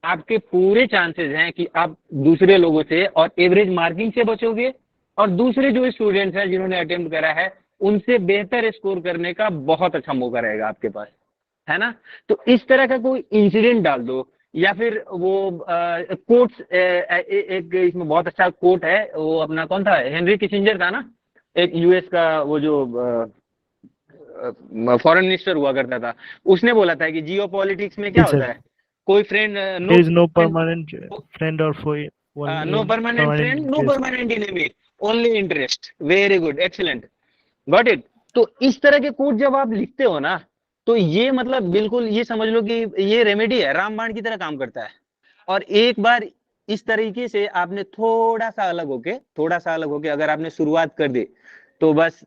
आपके पूरे चांसेस हैं कि आप दूसरे लोगों से और एवरेज मार्किंग से बचोगे, और दूसरे जो स्टूडेंट्स हैं जिन्होंने अटेम्प्ट करा है उनसे बेहतर स्कोर करने का बहुत अच्छा मौका रहेगा आपके पास, है ना। तो इस तरह का कोई इंसिडेंट डाल दो, या फिर वो कोट्स, एक इसमें बहुत अच्छा कोट है, वो अपना कौन था, हेनरी किसिंजर था ना, एक यूएस का वो जो फॉरेन मिनिस्टर हुआ करता था, उसने बोला था कि जियोपॉलिटिक्स में क्या होता है, कोई फ्रेंड नो परमानेंट फ्रेंड और no permanent friend, no permanent enemy, only interest. Very good, excellent, got it. तो इस तरह के कोट जब आप लिखते हो ना, तो ये मतलब बिल्कुल ये समझ लो कि ये रेमेडी है, रामबाण की तरह काम करता है। और एक बार इस तरीके से आपने थोड़ा सा अलग होके अगर आपने शुरुआत कर दी तो बस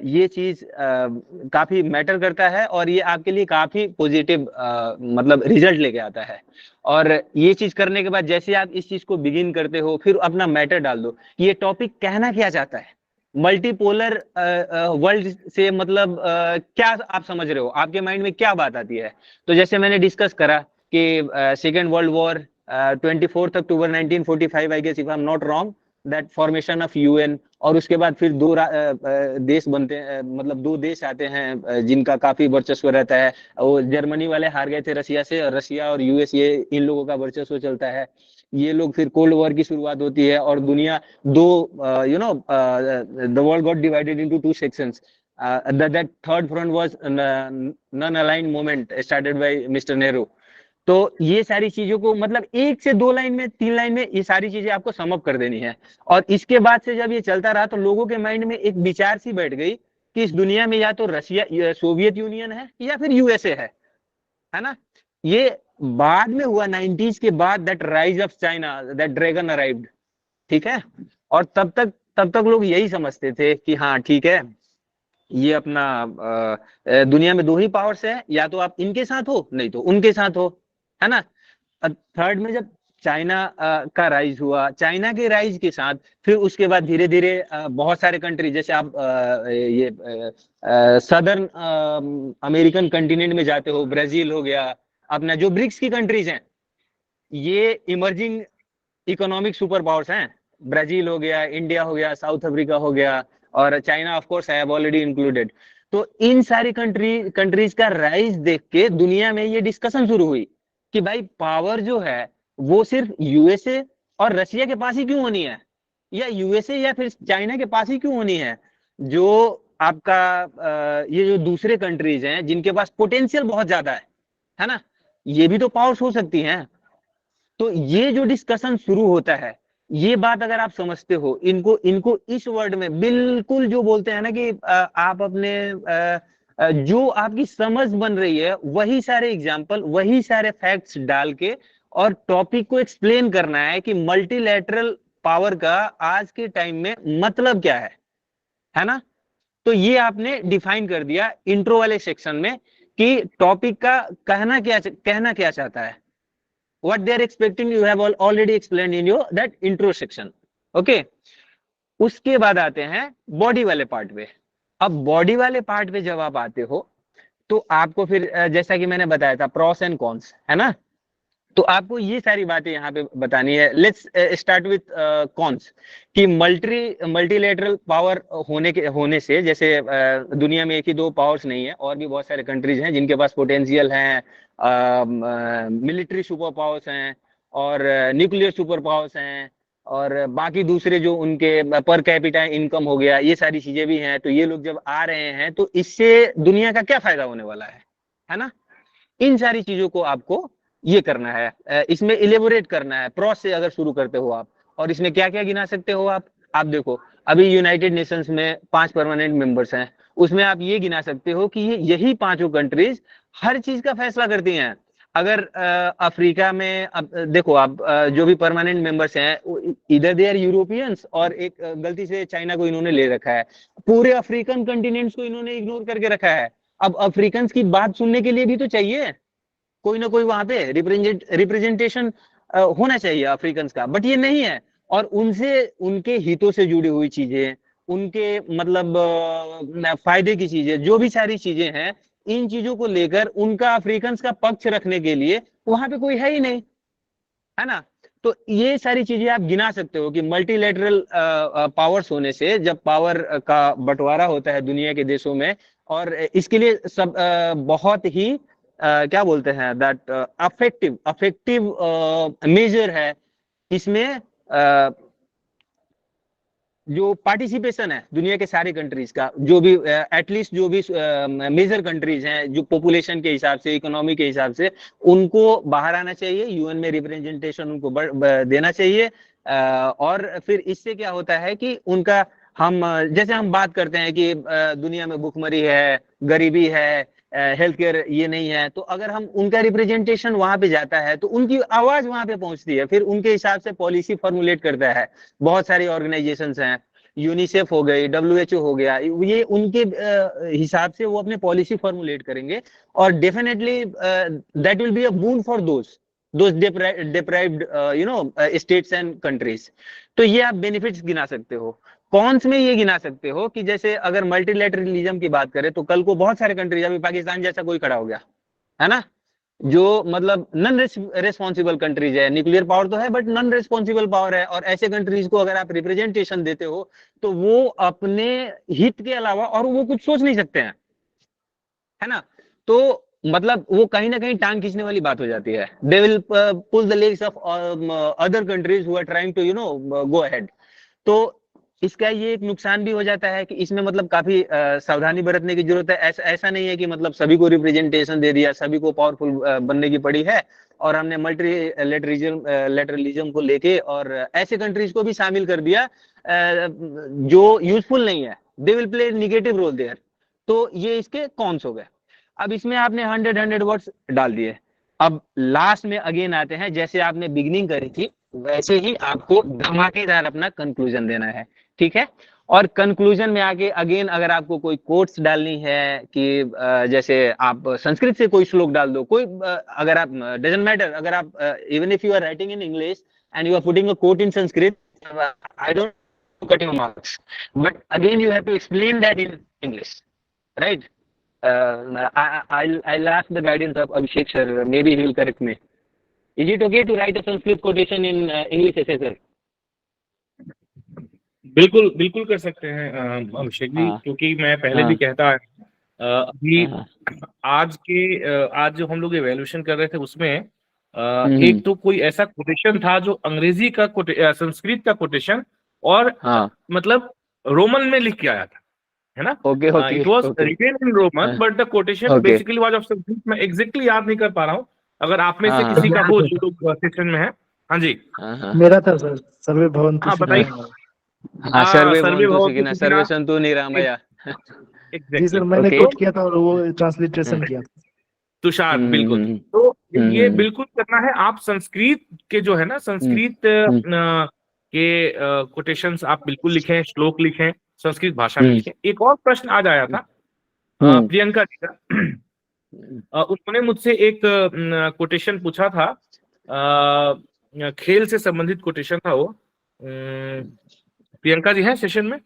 ये चीज काफी मैटर करता है, और ये आपके लिए काफी पॉजिटिव मतलब रिजल्ट लेके आता है। और ये चीज करने के बाद जैसे आप इस चीज को बिगिन करते हो, फिर अपना मैटर डाल दो, ये टॉपिक कहना क्या चाहता है, मल्टीपोलर वर्ल्ड से मतलब क्या आप समझ रहे हो, आपके माइंड में क्या बात आती है। तो जैसे मैंने डिस्कस करा कि second world war 24 October 1945 I guess, if I am not wrong, that formation of UN, और उसके बाद फिर देश बनते हैं, मतलब 2 देश आते हैं जिनका काफी वर्चस्व रहता है। वो जर्मनी वाले हार गए थे रशिया से, और रशिया और यूएस, ये इन लोगों का वर्चस्व चलता है। ये लोग, फिर कोल्ड वॉर की शुरुआत होती है और दुनिया the world got divided into 2 sections. That third front was non aligned movement started by mister Nehru. तो ये सारी चीजों को, मतलब 1 से 2 लाइन में, 3 लाइन में ये सारी चीजें आपको सम अप कर देनी है। और इसके बाद से जब ये चलता रहा तो लोगों के माइंड में एक विचार सी बैठ गई कि इस दुनिया में या तो रशिया, सोवियत यूनियन है या फिर यूएसए है ना। ये बाद में हुआ 90s के बाद, that rise of China, that dragon arrived, ठीक है। और तब तक लोग यही समझते थे कि हाँ ठीक है, ये अपना दुनिया में 2 ही पावर्स है, या तो आप इनके साथ हो नहीं तो उनके साथ हो, है ना। थर्ड में जब चाइना का राइज हुआ, चाइना के राइज के साथ फिर उसके बाद धीरे धीरे बहुत सारे कंट्री, जैसे आप ये सदर्न अमेरिकन कंटिनेंट में जाते हो, ब्राजील हो गया, अपना जो ब्रिक्स की कंट्रीज हैं, ये इमर्जिंग इकोनॉमिक सुपर पावर्स हैं। ब्राजील हो गया, इंडिया हो गया, साउथ अफ्रीका हो गया, और China of course I have already included. तो इन सारी कंट्रीज का राइज देख के दुनिया में ये डिस्कशन शुरू हुई कि भाई पावर जो है वो सिर्फ यूएसए और रशिया के पास ही क्यों होनी है, या यूएसए या फिर चाइना के पास ही क्यों होनी है। जो आपका ये जो दूसरे कंट्रीज हैं जिनके पास पोटेंशियल बहुत ज्यादा है ना, ये भी तो पावर्स हो सकती हैं। तो ये जो डिस्कशन शुरू होता है, ये बात अगर आप समझते हो, इनको इस वर्ड में बिल्कुल जो बोलते हैं ना कि आप अपने जो आपकी समझ बन रही है वही सारे एग्जाम्पल, वही सारे फैक्ट्स डाल के और टॉपिक को एक्सप्लेन करना है कि मल्टीलैटरल पावर का आज के टाइम में मतलब क्या है ना। तो ये आपने डिफाइन कर दिया इंट्रो वाले सेक्शन में कि टॉपिक का कहना क्या चाहता है। What they are expecting you have already explained in your that intro section, okay। उसके बाद आते हैं बॉडी वाले पार्ट पे। अब बॉडी वाले पार्ट पे जब आप आते हो तो आपको फिर जैसा कि मैंने बताया था प्रोस एंड कॉन्स, है ना। तो आपको ये सारी बातें यहाँ पे बतानी है। लेट्स स्टार्ट विथ कॉन्स कि मल्टीलेटरल पावर होने से, जैसे दुनिया में 1 ही 2 पावर्स नहीं है, और भी बहुत सारे कंट्रीज हैं जिनके पास पोटेंशियल हैं, मिलिट्री सुपर पावर्स हैं और न्यूक्लियर सुपर पावर्स हैं, और बाकी दूसरे जो उनके पर कैपिटा इनकम हो गया, ये सारी चीजें भी हैं। तो ये लोग जब आ रहे हैं तो इससे दुनिया का क्या फायदा होने वाला है ना। इन सारी चीजों को आपको ये करना है, इसमें इलेबोरेट करना है। प्रोस से अगर शुरू करते हो आप, और इसमें क्या क्या गिना सकते हो आप देखो, अभी यूनाइटेड नेशंस में 5 परमानेंट मेंबर्स हैं, उसमें आप ये गिना सकते हो कि यही 5 कंट्रीज हर चीज का फैसला करती हैं। अगर अफ्रीका में देखो आप, जो भी परमानेंट मेंबर्स हैं इधर दे आर यूरोपियंस, और एक गलती से चाइना को इन्होंने ले रखा है, पूरे अफ्रीकन कंटिनेंट्स को इन्होंने इग्नोर करके रखा है। अब अफ्रीकन की बात सुनने के लिए भी तो चाहिए कोई ना कोई वहां पे रिप्रेजेंटेशन होना चाहिए अफ्रीकन का, बट ये नहीं है। और उनके हितों से जुड़ी हुई चीजें, उनके मतलब फायदे की चीजें, जो भी सारी चीजें हैं, इन चीजों को लेकर उनका अफ्रीकन का पक्ष रखने के लिए वहां पे कोई है ही नहीं, है ना। तो ये सारी चीजें आप गिना सकते हो कि मल्टीलेटरल पावर्स होने से जब पावर का बंटवारा होता है दुनिया के देशों में, और इसके लिए सब बहुत ही क्या बोलते हैं दैट अफेक्टिव मेजर है। इसमें जो पार्टिसिपेशन है दुनिया के सारे कंट्रीज का, जो भी एटलीस्ट जो भी मेजर कंट्रीज हैं, जो पॉपुलेशन के हिसाब से, इकोनॉमी के हिसाब से, उनको बाहर आना चाहिए, यूएन में रिप्रेजेंटेशन उनको देना चाहिए। और फिर इससे क्या होता है कि उनका, जैसे हम बात करते हैं कि दुनिया में भूखमरी है, गरीबी है, हेल्थ केयर ये नहीं है, तो अगर हम उनका रिप्रेजेंटेशन वहां पे जाता है तो उनकी आवाज वहां पे पहुंचती है, फिर उनके हिसाब से पॉलिसी फॉर्मुलेट करता है। बहुत सारी ऑर्गेनाइजेशंस हैं, यूनिसेफ हो गई, WHO हो गया, ये उनके हिसाब से वो अपने पॉलिसी फॉर्मुलेट करेंगे, और definitely that will be a boon for those deprived states and countries. तो ये आप बेनिफिट्स गिना सकते हो। कॉन्स में ये गिना सकते हो कि जैसे अगर मल्टीलैटरलिज्म की बात करें तो कल को बहुत सारे कंट्रीज, अभी पाकिस्तान जैसा कोई खड़ा हो गया, है ना, जो मतलब नॉन रेस्पॉन्सिबल कंट्रीज है, न्यूक्लियर पावर तो है बट नॉन रेस्पॉन्सिबल पावर है, और ऐसे कंट्रीज को अगर आप रिप्रेजेंटेशन देते हो तो वो अपने हित के अलावा और वो कुछ सोच नहीं सकते हैं, है ना। तो मतलब वो कहीं ना कहीं टांग खींचने वाली बात हो जाती है। They will pull the legs of other countries who are trying to go ahead. तो इसका ये एक नुकसान भी हो जाता है कि इसमें मतलब काफी सावधानी बरतने की जरूरत है। ऐसा नहीं है कि मतलब सभी को रिप्रेजेंटेशन दे दिया, सभी को पावरफुल बनने की पड़ी है और हमने लेटरलिज्म को लेके और ऐसे कंट्रीज को भी शामिल कर दिया जो यूजफुल नहीं है, they will play negative role there. तो ये इसके कॉन्स हो गए। अब इसमें आपने 100 वर्ड्स डाल दिए। अब लास्ट में अगेन आते हैं, जैसे आपने बिगिनिंग करी थी वैसे ही आपको धमाकेदार अपना कंक्लूजन देना है, ठीक है। और कंक्लूजन में आके अगेन अगर आपको कोई कोट्स डालनी है कि जैसे आप संस्कृत से कोई श्लोक डाल दो, कोई अगर आप डजंट मैटर, अगर आप even if you are writing in English and you are putting a quote in Sanskrit, I don't cut your marks, but again you have to explain that in English, right? I'll ask the guidance of Abhishek sir. Maybe he will correct me. Is it okay to write a Sanskrit quotation in English essay, sir? बिल्कुल बिल्कुल कर सकते हैं अभिषेक जी, क्योंकि मैं पहले भी कहता अभी आज जो हम लोग एवेल्यूशन कर रहे थे उसमें एक तो कोई ऐसा कोटेशन था जो अंग्रेजी का संस्कृत का कोटेशन और मतलब रोमन में लिख के आया था, है ना। It was written in Roman but the quotation basically was of Sanskrit. मैं एग्जैक्टली याद नहीं कर पा रहा हूँ, अगर आप में से किसी का हो जो लोग सेशन में है। हाँ जी, मेरा था सर, सर्वे भवन्तु। हाँ बताइए। सर्वे भवन्तु सुखिनः सर्वे सन्तु निरामया। जी सर, मैंने कोट किया था और वो ट्रांसलिटरेशन किया था। तुषार, बिल्कुल। तो ये बिल्कुल करना है। आप संस्कृत के जो है ना, संस्कृत के कोटेशंस आप बिल्कुल लिखें, श्लोक लिखें, संस्कृत भाषा में लिखें। एक और प्रश्न आज आया था प्रियंका जी का, उन्होंने मुझसे एक कोटेशन पूछा था, खेल से संबंधित कोटेशन था वो। प्रियंका जी हैं सेशन में?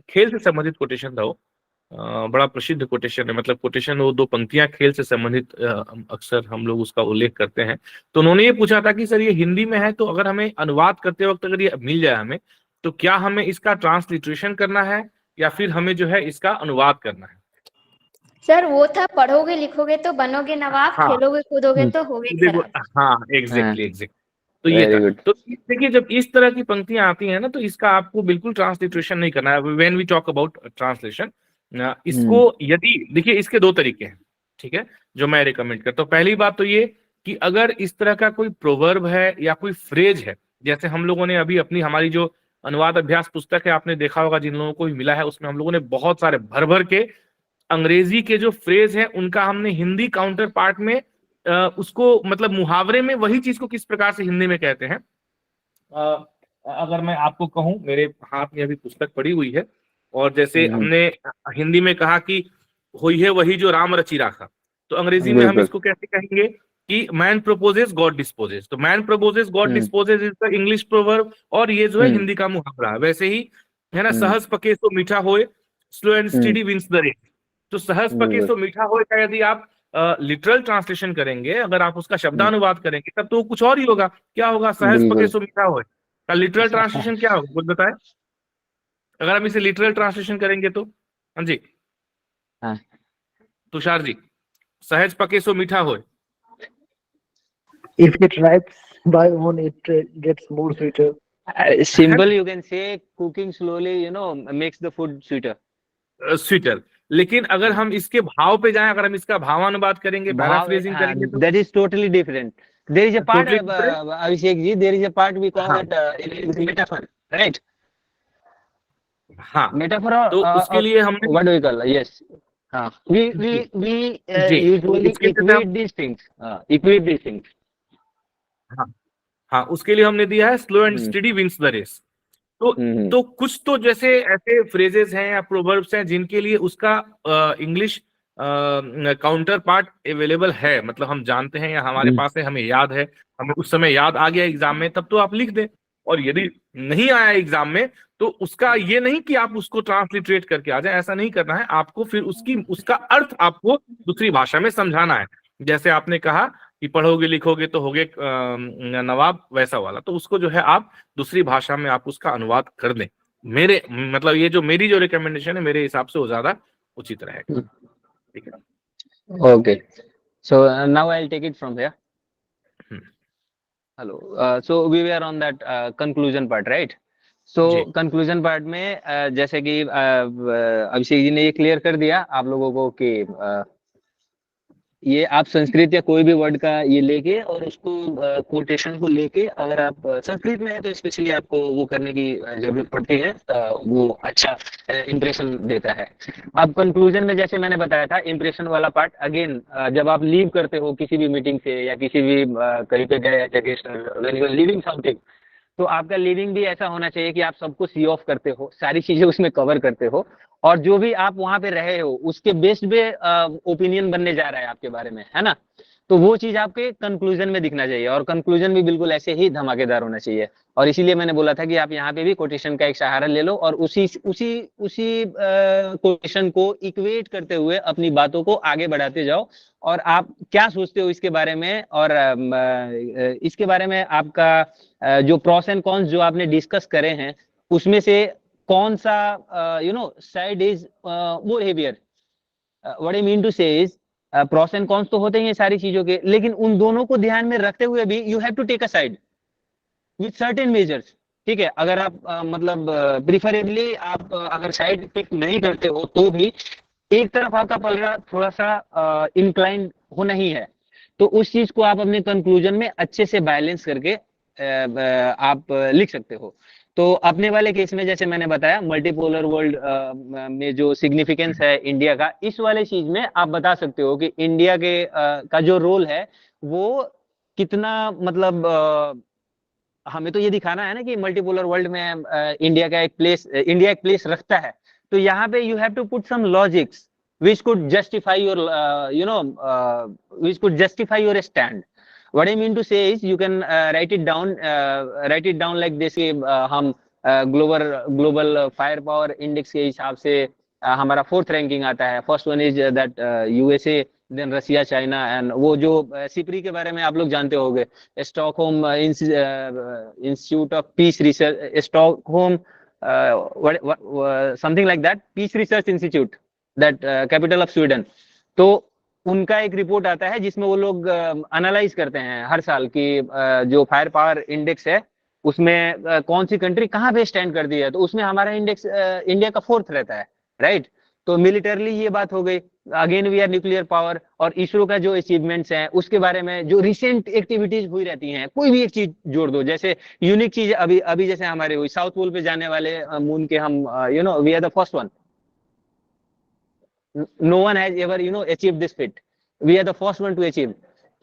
खेल से संबंधित कोटेशन था वो, बड़ा प्रसिद्ध कोटेशन है। मतलब कोटेशन वो 2 पंक्तियां खेल से संबंधित अक्सर हम लोग उसका उल्लेख करते हैं। तो उन्होंने ये पूछा था कि सर ये हिंदी में है, तो अगर हमें अनुवाद करते वक्त अगर ये मिल जाए हमें, तो क्या हमें इसका ट्रांसलिटरेशन करना है या फिर हमें जो है इसका अनुवाद करना है? सर वो था, पढ़ोगे लिखोगे तो बनोगे नवाब, खेलोगे कूदोगे तो होगे खराब। हाँ, एग्जैक्टली। तो ये था। तो देखिए, जब इस तरह की पंक्तियां आती हैं ना, तो इसका आपको बिल्कुल ट्रांसलिटरेशन नहीं करना है। When we talk about translation, इसको यदि देखिए, इसके 2 तरीके हैं, ठीक है, जो मैं रिकमेंड करता हूँ। पहली बात तो ये कि अगर इस तरह का कोई प्रोवर्ब है या कोई फ्रेज है, जैसे हम लोगों ने अभी हमारी जो अनुवाद अभ्यास पुस्तक है, आपने देखा होगा, जिन लोगों को भी मिला है, उसमें हम लोगों ने बहुत सारे भर भर के अंग्रेजी के जो फ्रेज हैं उनका हमने हिंदी काउंटर पार्ट में उसको मतलब मुहावरे में वही चीज को किस प्रकार से हिंदी में कहते हैं। अगर मैं आपको कहूं, मेरे हाथ में अभी पुस्तक पड़ी हुई है, और जैसे हमने हिंदी में कहा कि हुई है वही जो राम रचि राखा, तो अंग्रेजी में हम इसको कैसे कहेंगे कि मैन प्रपोजेस गॉड डिस्पोजेस। तो man proposes God disposes is the English proverb, और ये जो है हिंदी का मुहावरा है। वैसे ही है ना, सहज पके सो मीठा होए, slow and study wins the race. तो सहज पके सो मीठा होए का यदि आप लिटरल ट्रांसलेशन करेंगे, अगर आप उसका शब्दानुवाद करेंगे, तब तो कुछ और ही होगा। क्या होगा? सहज पके सो मीठा होए का लिटरल ट्रांसलेशन क्या होगा, कुछ बताए अगर हम इसे लिटरल ट्रांसलेशन करेंगे तो? हाँ जी, तुषार जी, सहज पके सो मीठा होए। If it ripes by one, it gets more sweeter. Simple, you can say cooking slowly, makes the food sweeter. Sweeter. लेकिन अगर हम इसके भाव पे जाएं, अगर हम इसका भावानुवाद करेंगे, पैराफ्रेजिंग करेंगे, तो that is totally different. There is a part, Abhishek ji, there is a part we call that metaphor, right? हाँ, metaphor. तो उसके लिए हमने what do we call? Yes. We usually equate these things. Equate these things. हाँ, उसके लिए हमने दिया है slow and study wins the race. तो कुछ तो जैसे ऐसे फ्रेजेस हैं या प्रोवर्ब्स हैं जिनके लिए उसका इंग्लिश काउंटर पार्ट अवेलेबल है, मतलब हम जानते हैं या हमारे पास है, हमें याद है, हमें उस समय याद आ गया एग्जाम में, तब तो आप लिख दें। और यदि नहीं आया एग्जाम में तो उसका ये नहीं कि आप उसको ट्रांसलिटरेट करके आ जाए, ऐसा नहीं करना है आपको। फिर उसका अर्थ आपको दूसरी भाषा में समझाना है। जैसे आपने कहा कि पढ़ोगे लिखोगे तो होगे नवाब, वैसा वाला, तो उसको जो है आप दूसरी भाषा में आप उसका अनुवाद कर दें। मेरे मतलब ये जो मेरी जो रिकमेंडेशन है मेरे हिसाब से वो ज्यादा उचित रहेगा। ठीक है, okay, so now I will take it from here. Hello, so we were on that conclusion part, right? So conclusion part में जैसे कि अभिषेक जी ने ये क्लियर कर दिया आप लोगों को कि ये आप संस्कृत या कोई भी वर्ड का ये लेके और उसको कोटेशन को लेके, अगर आप संस्कृत में है तो स्पेशली आपको वो करने की जरूरत पड़ती है, वो अच्छा इंप्रेशन देता है। अब कंक्लूजन में जैसे मैंने बताया था, इंप्रेशन वाला पार्ट अगेन जब आप लीव करते हो किसी भी मीटिंग से या किसी भी कहीं पे गए जगह, लीविंग समथिंग, तो आपका लिविंग भी ऐसा होना चाहिए कि आप सबको सी ऑफ करते हो, सारी चीजें उसमें कवर करते हो, और जो भी आप वहां पे रहे हो उसके बेस्ड पे ओपिनियन बनने जा रहा है आपके बारे में, है ना? तो वो चीज आपके कंक्लूजन में दिखना चाहिए, और कंक्लूजन भी बिल्कुल ऐसे ही धमाकेदार होना चाहिए। और इसीलिए मैंने बोला था कि आप यहाँ पे भी कोटेशन का एक सहारा ले लो और उसी कोटेशन को इक्वेट करते हुए अपनी बातों को आगे बढ़ाते जाओ, और आप क्या सोचते हो इसके बारे में, और इसके बारे में आपका जो प्रॉस एंड कॉन्स जो आपने डिस्कस करे हैं उसमें से कौन सा side is more heavier. What I mean to say is pros and cons तो होते ही हैं सारी चीजों के, लेकिन उन दोनों को ध्यान में रखते हुए भी you have to take a side with certain measures. ठीक है, अगर आप मतलब प्रिफरेबली आप अगर साइड पिक नहीं करते हो तो भी एक तरफ आपका पलड़ा थोड़ा सा इंक्लाइन होना ही है, तो उस चीज को आप अपने कंक्लूजन में अच्छे से बैलेंस करके आप लिख सकते हो। तो अपने वाले केस में जैसे मैंने बताया, मल्टीपोलर वर्ल्ड में जो सिग्निफिकेंस है इंडिया का, इस वाले चीज में आप बता सकते हो कि इंडिया के का जो रोल है वो कितना, मतलब हमें तो ये दिखाना है ना कि मल्टीपोलर वर्ल्ड में इंडिया एक प्लेस रखता है। तो यहाँ पे you have to put some logics which could justify your which could justify your stand. What I mean to say is you can write it down like this कि हम global fire power index के हिसाब से हमारा 4th ranking आता है। First one is that USA, then Russia, China, and वो जो सिपरी के बारे में आप लोग जानते होंगे, Stockholm Institute of Peace Research, Stockholm something like that, peace research institute, that capital of Sweden. तो उनका एक रिपोर्ट आता है जिसमें वो लोग एनालाइज करते हैं हर साल कि जो फायर पावर इंडेक्स है उसमें कौन सी कंट्री कहाँ पे स्टैंड कर दी है। तो उसमें हमारा इंडेक्स इंडिया का 4th रहता है, राइट? तो मिलिटरली ये बात हो गई। Again we are nuclear power, और इसरो का जो अचीवमेंट्स हैं उसके बारे में जो रिसेंट एक्टिविटीज हुई रहती हैं, कोई भी एक चीज जोड़ दो। जैसे यूनिक चीज अभी जैसे हमारे हुई साउथ पोल पे जाने वाले मून के, हम we are the first one, no one has ever achieved this feat, we are the first one to achieve।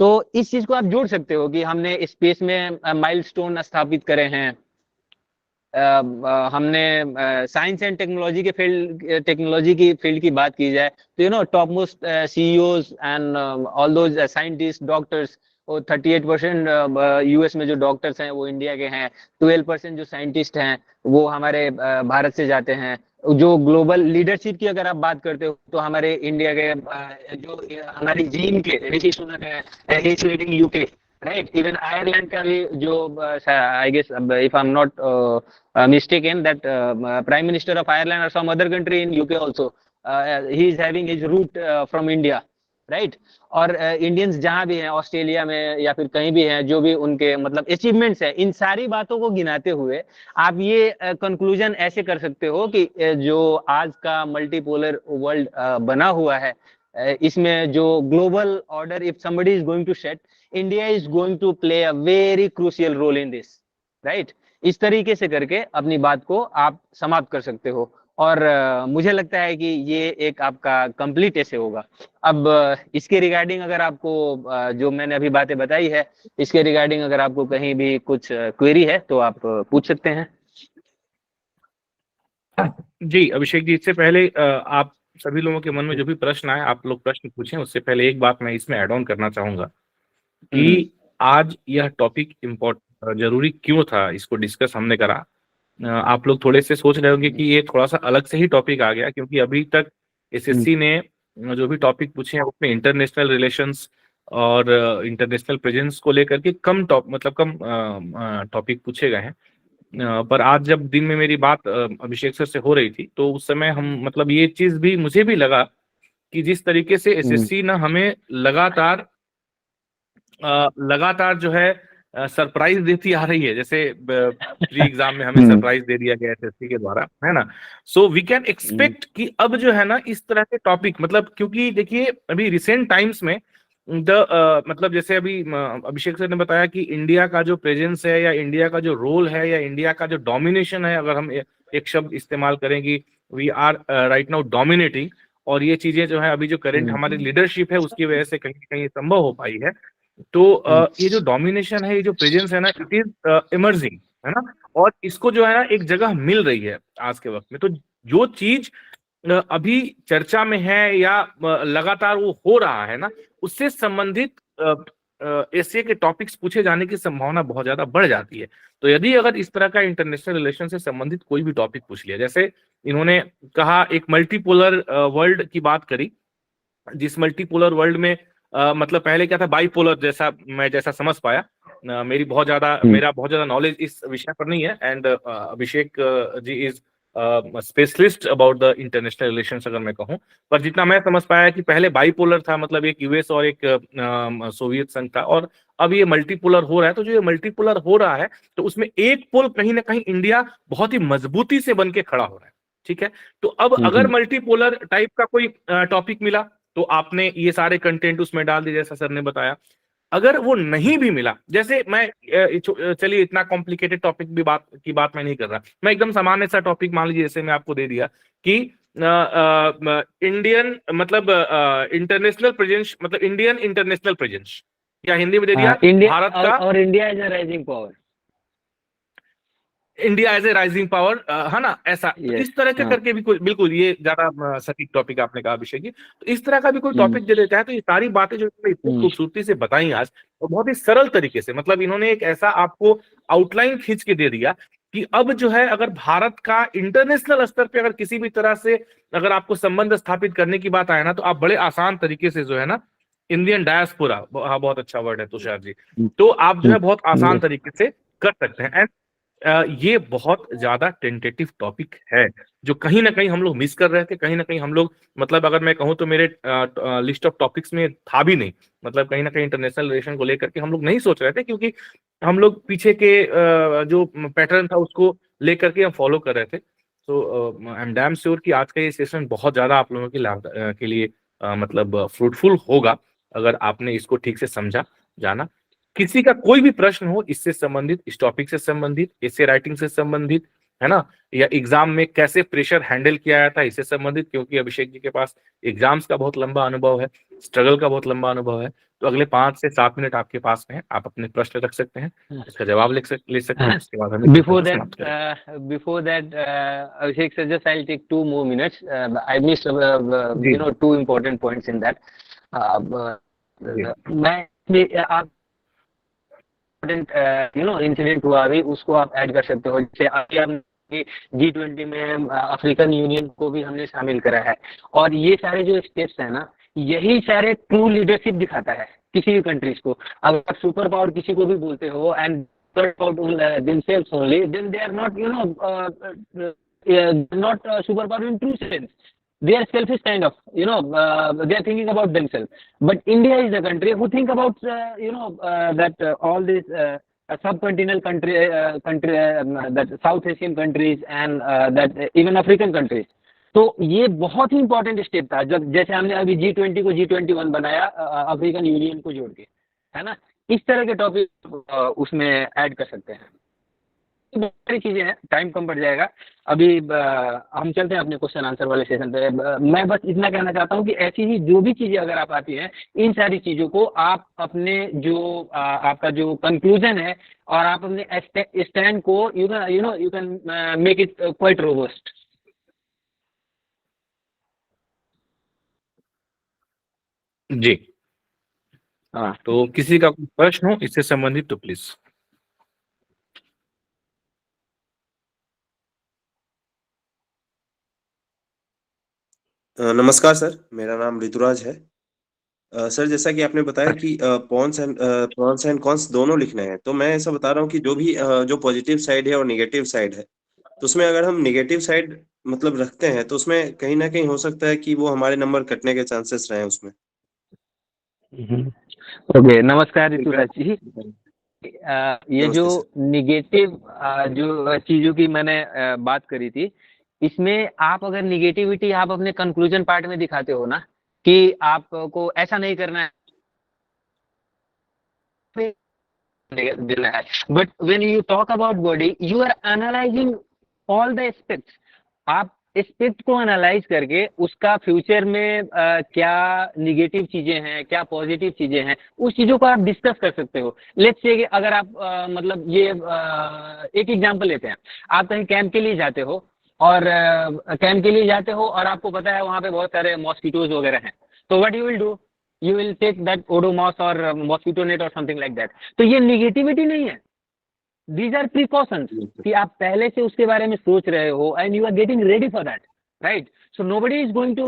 तो इस चीज को आप जोड़ सकते हो कि हमने स्पेस में माइलस्टोन स्थापित करे हैं, हमने साइंस एंड टेक्नोलॉजी की फील्ड की बात की जाए तो top most CEOs and all those scientist, doctors, और 38% यूएस में जो डॉक्टर्स हैं वो इंडिया के हैं, 12% जो साइंटिस्ट हैं वो हमारे भारत से जाते हैं। जो ग्लोबल लीडरशिप की अगर आप बात करते हो तो हमारे इंडिया के जो हमारी जीन के ऋषि सुनक है, he is leading UK, right? Even Ireland का भी जो I guess if I am not mistaken that prime minister of Ireland और some other country in UK also, he is having his root from India, right? और Indians जहां भी हैं, Australia में या फिर कहीं भी हैं, जो भी उनके मतलब अचीवमेंट्स है, इन सारी बातों को गिनाते हुए आप ये कंक्लूजन ऐसे कर सकते हो कि जो आज का मल्टीपोलर वर्ल्ड बना हुआ है, इसमें जो global order if somebody is going to set, India is going to play a very crucial role in this, right? इस तरीके से करके अपनी बात को आप समाप्त कर सकते हो, और मुझे लगता है कि ये एक आपका कंप्लीट ऐसे होगा। अब इसके रिगार्डिंग अगर आपको जो मैंने अभी बातें बताई है, इसके रिगार्डिंग अगर आपको कहीं भी कुछ क्वेरी है तो आप पूछ सकते हैं। जी अभिषेक जी, इससे पहले आप सभी लोगों के मन में जो भी प्रश्न आए आप लोग प्रश्न पूछें, उससे पहले एक बात मैं इसमें ऐड ऑन करना चाहूंगा कि आज यह टॉपिक जरूरी क्यों था, इसको डिस्कस हमने करा। आप लोग थोड़े से सोच रहे होंगे कि ये थोड़ा सा अलग से ही टॉपिक आ गया, क्योंकि अभी तक एसएससी ने जो भी टॉपिक पूछे हैं उसमें इंटरनेशनल रिलेशंस और इंटरनेशनल प्रेजेंस को लेकर के कम टॉपिक पूछे गए हैं। पर आज जब दिन में मेरी बात अभिषेक सर से हो रही थी, तो उस समय हम मतलब ये चीज भी मुझे भी लगा कि जिस तरीके से एसएससी ना हमें लगातार जो है सरप्राइज देती आ रही है, जैसे प्री एग्जाम में हमें सरप्राइज दे दिया गया एसएससी के द्वारा, है ना। सो वी कैन एक्सपेक्ट कि अब जो है ना इस तरह के टॉपिक, मतलब क्योंकि देखिए अभी रिसेंट टाइम्स में मतलब जैसे अभी अभिषेक सर ने बताया कि इंडिया का जो प्रेजेंस है या इंडिया का जो रोल है या इंडिया का जो डोमिनेशन है, अगर हम एक शब्द इस्तेमाल करें कि we are right now dominating, और ये चीजें जो है अभी जो करंट हमारी लीडरशिप है उसकी वजह से कहीं ना कहीं संभव हो पाई है। तो ये जो डोमिनेशन है, ये जो प्रेजेंस है ना, इट इज इमर्जिंग, है ना, और इसको जो है ना एक जगह मिल रही है आज के वक्त में। तो जो चीज अभी चर्चा में है या लगातार वो हो रहा है ना, उससे संबंधित एसए के टॉपिक्स पूछे जाने की संभावना बहुत ज्यादा बढ़ जाती है। तो यदि अगर इस तरह का इंटरनेशनल रिलेशन से संबंधित कोई भी टॉपिक पूछ लिया, जैसे इन्होंने कहा एक मल्टीपोलर वर्ल्ड की बात करी, जिस मल्टीपोलर वर्ल्ड में मतलब पहले क्या था, बाइपोलर, जैसा मैं समझ पाया, मेरा बहुत ज्यादा नॉलेज इस विषय पर नहीं है, and Abhishek ji is specialist about the international relations अगर मैं कहूं, पर जितना मैं समझ पाया कि पहले बाइपोलर था, मतलब एक यूएस और एक सोवियत संघ था, और अब ये मल्टीपोलर हो रहा है। तो जो ये मल्टीपोलर हो रहा है, तो उसमें एक पोल कहीं ना कहीं इंडिया बहुत ही मजबूती से बन के खड़ा हो रहा है, ठीक है। तो अब अगर मल्टीपोलर टाइप का कोई टॉपिक मिला तो आपने ये सारे कंटेंट उसमें डाल दिए, जैसा सर ने बताया। अगर वो नहीं भी मिला, जैसे मैं चलिए इतना कॉम्प्लिकेटेड टॉपिक की बात मैं नहीं कर रहा, मैं एकदम सामान्य सा टॉपिक मान लीजिए, जैसे मैं आपको दे दिया कि इंडियन मतलब इंटरनेशनल प्रेजेंस, मतलब इंडियन इंटरनेशनल प्रेजेंस, या हिंदी में दे दिया भारत का और India as a rising power, India as a rising power, है ना, ऐसा। तो इस तरह के करके भी कोई, बिल्कुल ये ज्यादा सटीक टॉपिक आपने कहा अभिषेक जी, तो इस तरह का भी कोई टॉपिक दे देता है। तो ये सारी बातें जो इतनी खूबसूरती से बताई आज, और बहुत ही सरल तरीके से, मतलब इन्होंने एक ऐसा आपको आउटलाइन खींच के दे दिया कि अब जो है अगर भारत का इंटरनेशनल स्तर पे अगर किसी भी तरह से अगर आपको संबंध स्थापित करने की बात आए ना, तो आप बड़े आसान तरीके से जो है ना, इंडियन डायस्पोरा, हाँ बहुत अच्छा वर्ड है तुषार जी, तो आप जो है बहुत आसान तरीके से कर सकते हैं। एंड ये बहुत ज्यादा टेंटेटिव टॉपिक है, जो कहीं ना कहीं हम लोग मिस कर रहे थे, कहीं ना कहीं हम लोग, मतलब अगर मैं कहूँ तो मेरे लिस्ट ऑफ टॉपिक्स में था भी नहीं, मतलब कहीं ना कहीं इंटरनेशनल रिलेशन को लेकर के हम लोग नहीं सोच रहे थे, क्योंकि हम लोग पीछे के जो पैटर्न था उसको लेकर के हम फॉलो कर रहे थे। तो आई एम डैम श्योर कि आज का ये सेशन बहुत ज्यादा आप लोगों के लाभ के लिए मतलब फ्रूटफुल होगा, अगर आपने इसको ठीक से समझा जाना। किसी का कोई भी प्रश्न हो इससे संबंधित, इस टॉपिक से संबंधित, एसे राइटिंग से संबंधित, है ना, या एग्जाम में कैसे प्रेशर हैंडल किया जाता है इससे संबंधित, क्योंकि अभिषेक जी के पास एग्जाम्स का बहुत लंबा अनुभव है, स्ट्रगल का बहुत लंबा अनुभव है। तो अगले 5 से 7 मिनट आपके पास में है, आप अपने प्रश्न रख सकते हैं, इसका जवाब ले सकते हैं, उसके बाद हमें Before that, Abhishek sir, just I'll take 2 more minutes. I missed, you know, 2 important points in that. आप यू नो इंसिडेंट हुआ अभी, उसको आप ऐड कर सकते हो। जैसे अभी हम G20 में अफ्रीकन यूनियन को भी हमने शामिल करा है, और ये सारे जो स्टेप्स है ना, यही सारे ट्रू लीडरशिप दिखाता है किसी भी कंट्रीज को। अगर सुपर पावर किसी को भी बोलते हो and themselves only, then they are not, you know, not super power in true sense. They are selfish kind of, you know, they are thinking about themselves. But India is a country who think about, you know, that all these subcontinental that South Asian countries and that even African countries. तो ये बहुत ही important step था, जब जैसे हमने अभी G20 को G21 बनाया अफ्रीकन यूनियन को जोड़ के, है ना। इस तरह के टॉपिक उसमें ऐड कर सकते हैं। बहुत सारी चीजें हैं, टाइम कम पड़ जाएगा। अभी हम चलते हैं अपने क्वेश्चन आंसर वाले सेशन पे। मैं बस इतना कहना चाहता हूँ कि ऐसी ही जो भी चीजें अगर आप आती हैं, इन सारी चीजों को आप अपने जो आपका जो कंक्लूजन है और आप अपने स्टैंड को you can make it quite robust. जी हाँ तो किसी का कोई प्रश्न हो इससे संबंधित तो प्लीज। नमस्कार सर, मेरा नाम ऋतुराज है। सर, जैसा कि आपने बताया कि प्रॉन्स एंड कॉन्स दोनों लिखने हैं, तो मैं ऐसा बता रहा हूँ कि जो भी जो पॉजिटिव साइड है और नेगेटिव साइड है, तो उसमें अगर हम नेगेटिव साइड मतलब रखते हैं तो उसमें कहीं ना कहीं हो सकता है कि वो हमारे नंबर कटने के चांसेस रहे उसमें। ओके, नमस्कार कृपया ऋतुराज जी। ये जो नमस्ते सर। निगेटिव जो चीजों की मैंने बात करी थी, इसमें आप अगर निगेटिविटी आप अपने कंक्लूजन पार्ट में दिखाते हो ना कि आपको ऐसा नहीं करना है, देना है, but when you talk about body you are analysing all the aspects. आप एस्पेक्ट को एनालाइज करके उसका फ्यूचर में क्या निगेटिव चीजें हैं, क्या पॉजिटिव चीजें हैं, उस चीजों को आप डिस्कस कर सकते हो। लेट्स से अगर आप मतलब ये एक एग्जांपल लेते हैं, आप कहीं कैंप के लिए जाते हो और कैंप के लिए जाते हो और आपको पता है वहां पे बहुत सारे मॉस्किटोज वगैरह हैं, तो what you will do, you will take that odomos or mosquito net or something like that। तो ये निगेटिविटी नहीं है, these are precautions कि आप पहले से उसके बारे में सोच रहे हो and you are getting ready for that, right? So nobody is going to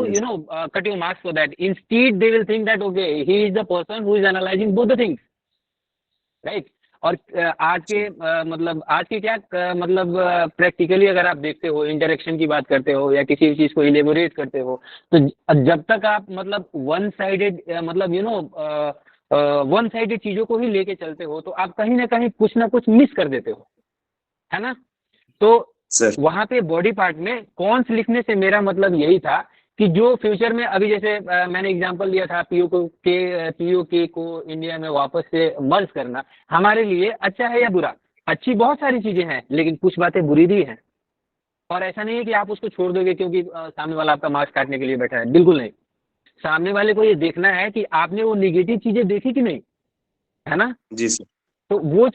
cut your marks for that। Instead they will think that okay, he is the person who is analyzing both the things, right? और आज के मतलब आज के क्या मतलब practically अगर आप देखते हो, इंटरेक्शन की बात करते हो या किसी भी चीज को इलेबोरेट करते हो, तो जब तक आप मतलब वन साइडेड मतलब वन साइडेड चीजों को ही लेके चलते हो तो आप कहीं ना कुछ मिस कर देते हो, है ना? तो सर वहां पे बॉडी पार्ट में कॉन्स लिखने से मेरा मतलब यही था कि जो फ्यूचर में अभी जैसे मैंने एग्जांपल दिया था पीओके को इंडिया में वापस से मर्ज करना हमारे लिए अच्छा है या बुरा। अच्छी बहुत सारी चीजें हैं लेकिन कुछ बातें बुरी भी हैं, और ऐसा नहीं है कि आप उसको छोड़ दोगे क्योंकि सामने वाला आपका मार्क्स काटने के लिए बैठा है, बिल्कुल नहीं। सामने वाले को ये देखना है कि आपने वो निगेटिव चीजें देखी कि नहीं, है ना? जी सर। तो वो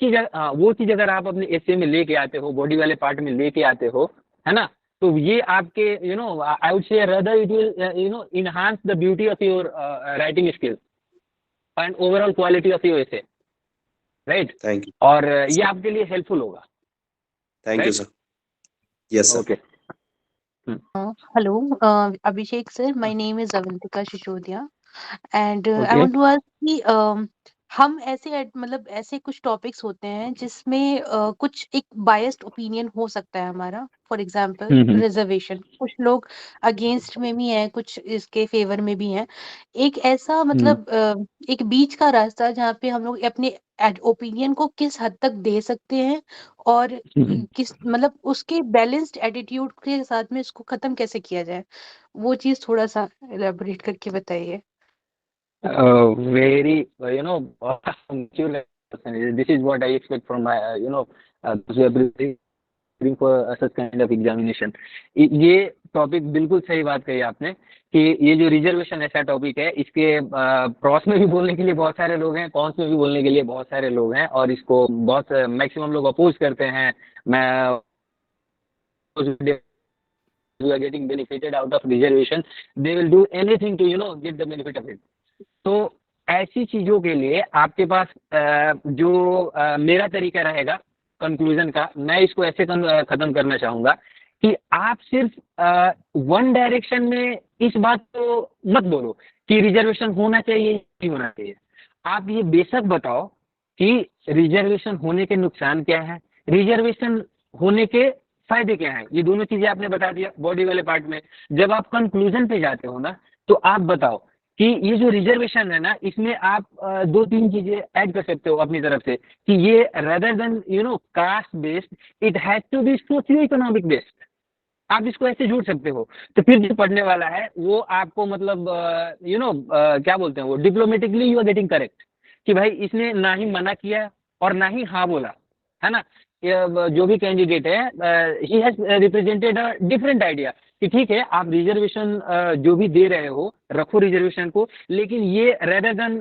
चीज अगर आप अपने एसे में लेके आते हो, बॉडी वाले पार्ट में लेके आते हो, है ना, तो ये आपके I would say rather it will enhance the beauty of your writing skills and overall quality of your essay, right? Thank you. और ये आपके लिए हेल्पफुल होगा। Thank you sir. Yes sir. Okay. Hello, Abhishek sir. My name is Avantika Shishodia, and I okay. want to ask कि हम मतलब ऐसे कुछ टॉपिक्स होते हैं जिसमें कुछ एक बायस्ड ओपिनियन हो सकता है हमारा। फॉर एग्जांपल रिजर्वेशन, कुछ लोग अगेंस्ट में भी हैं, कुछ इसके फेवर में भी हैं। एक ऐसा मतलब एक बीच का रास्ता जहाँ पे हम लोग अपने ओपिनियन को किस हद तक दे सकते हैं और किस मतलब उसके बैलेंस्ड एटीट्यूड के साथ में इसको खत्म कैसे किया जाए, वो चीज थोड़ा सा एलैबोरेट करके बताइए। Very this is what I expect from my those who are preparing for such kind of examination। ये टॉपिक बिल्कुल सही बात कही आपने कि ये जो रिजर्वेशन ऐसा टॉपिक है, इसके प्रॉस में भी बोलने के लिए बहुत सारे लोग हैं, कॉन्स में भी बोलने के लिए बहुत सारे लोग हैं, और इसको बहुत मैक्सिमम लोग अपोज करते हैं। मैं who are getting benefited out of reservation, they will do anything to get the benefit of it। तो ऐसी चीजों के लिए आपके पास जो मेरा तरीका रहेगा कंक्लूजन का, मैं इसको ऐसे खत्म करना चाहूंगा कि आप सिर्फ वन डायरेक्शन में इस बात को मत बोलो कि रिजर्वेशन होना चाहिए नहीं होना चाहिए। आप ये बेशक बताओ कि रिजर्वेशन होने के नुकसान क्या है, रिजर्वेशन होने के फायदे क्या हैं। ये दोनों चीजें आपने बता दिया बॉडी वाले पार्ट में। जब आप कंक्लूजन पे जाते हो ना, तो आप बताओ कि ये जो रिजर्वेशन है ना, इसमें आप दो तीन चीजें ऐड कर सकते हो अपनी तरफ से कि ये rather than caste based, it has to be socio economic based. आप इसको ऐसे जोड़ सकते हो। तो फिर जो पढ़ने वाला है वो आपको मतलब क्या बोलते हैं वो diplomatically you are getting correct कि भाई इसने ना ही मना किया और ना ही हाँ बोला, है ना। जो भी कैंडिडेट है he has represented a different idea कि ठीक है आप रिजर्वेशन जो भी दे रहे हो रखो रिजर्वेशन को, लेकिन ये rather than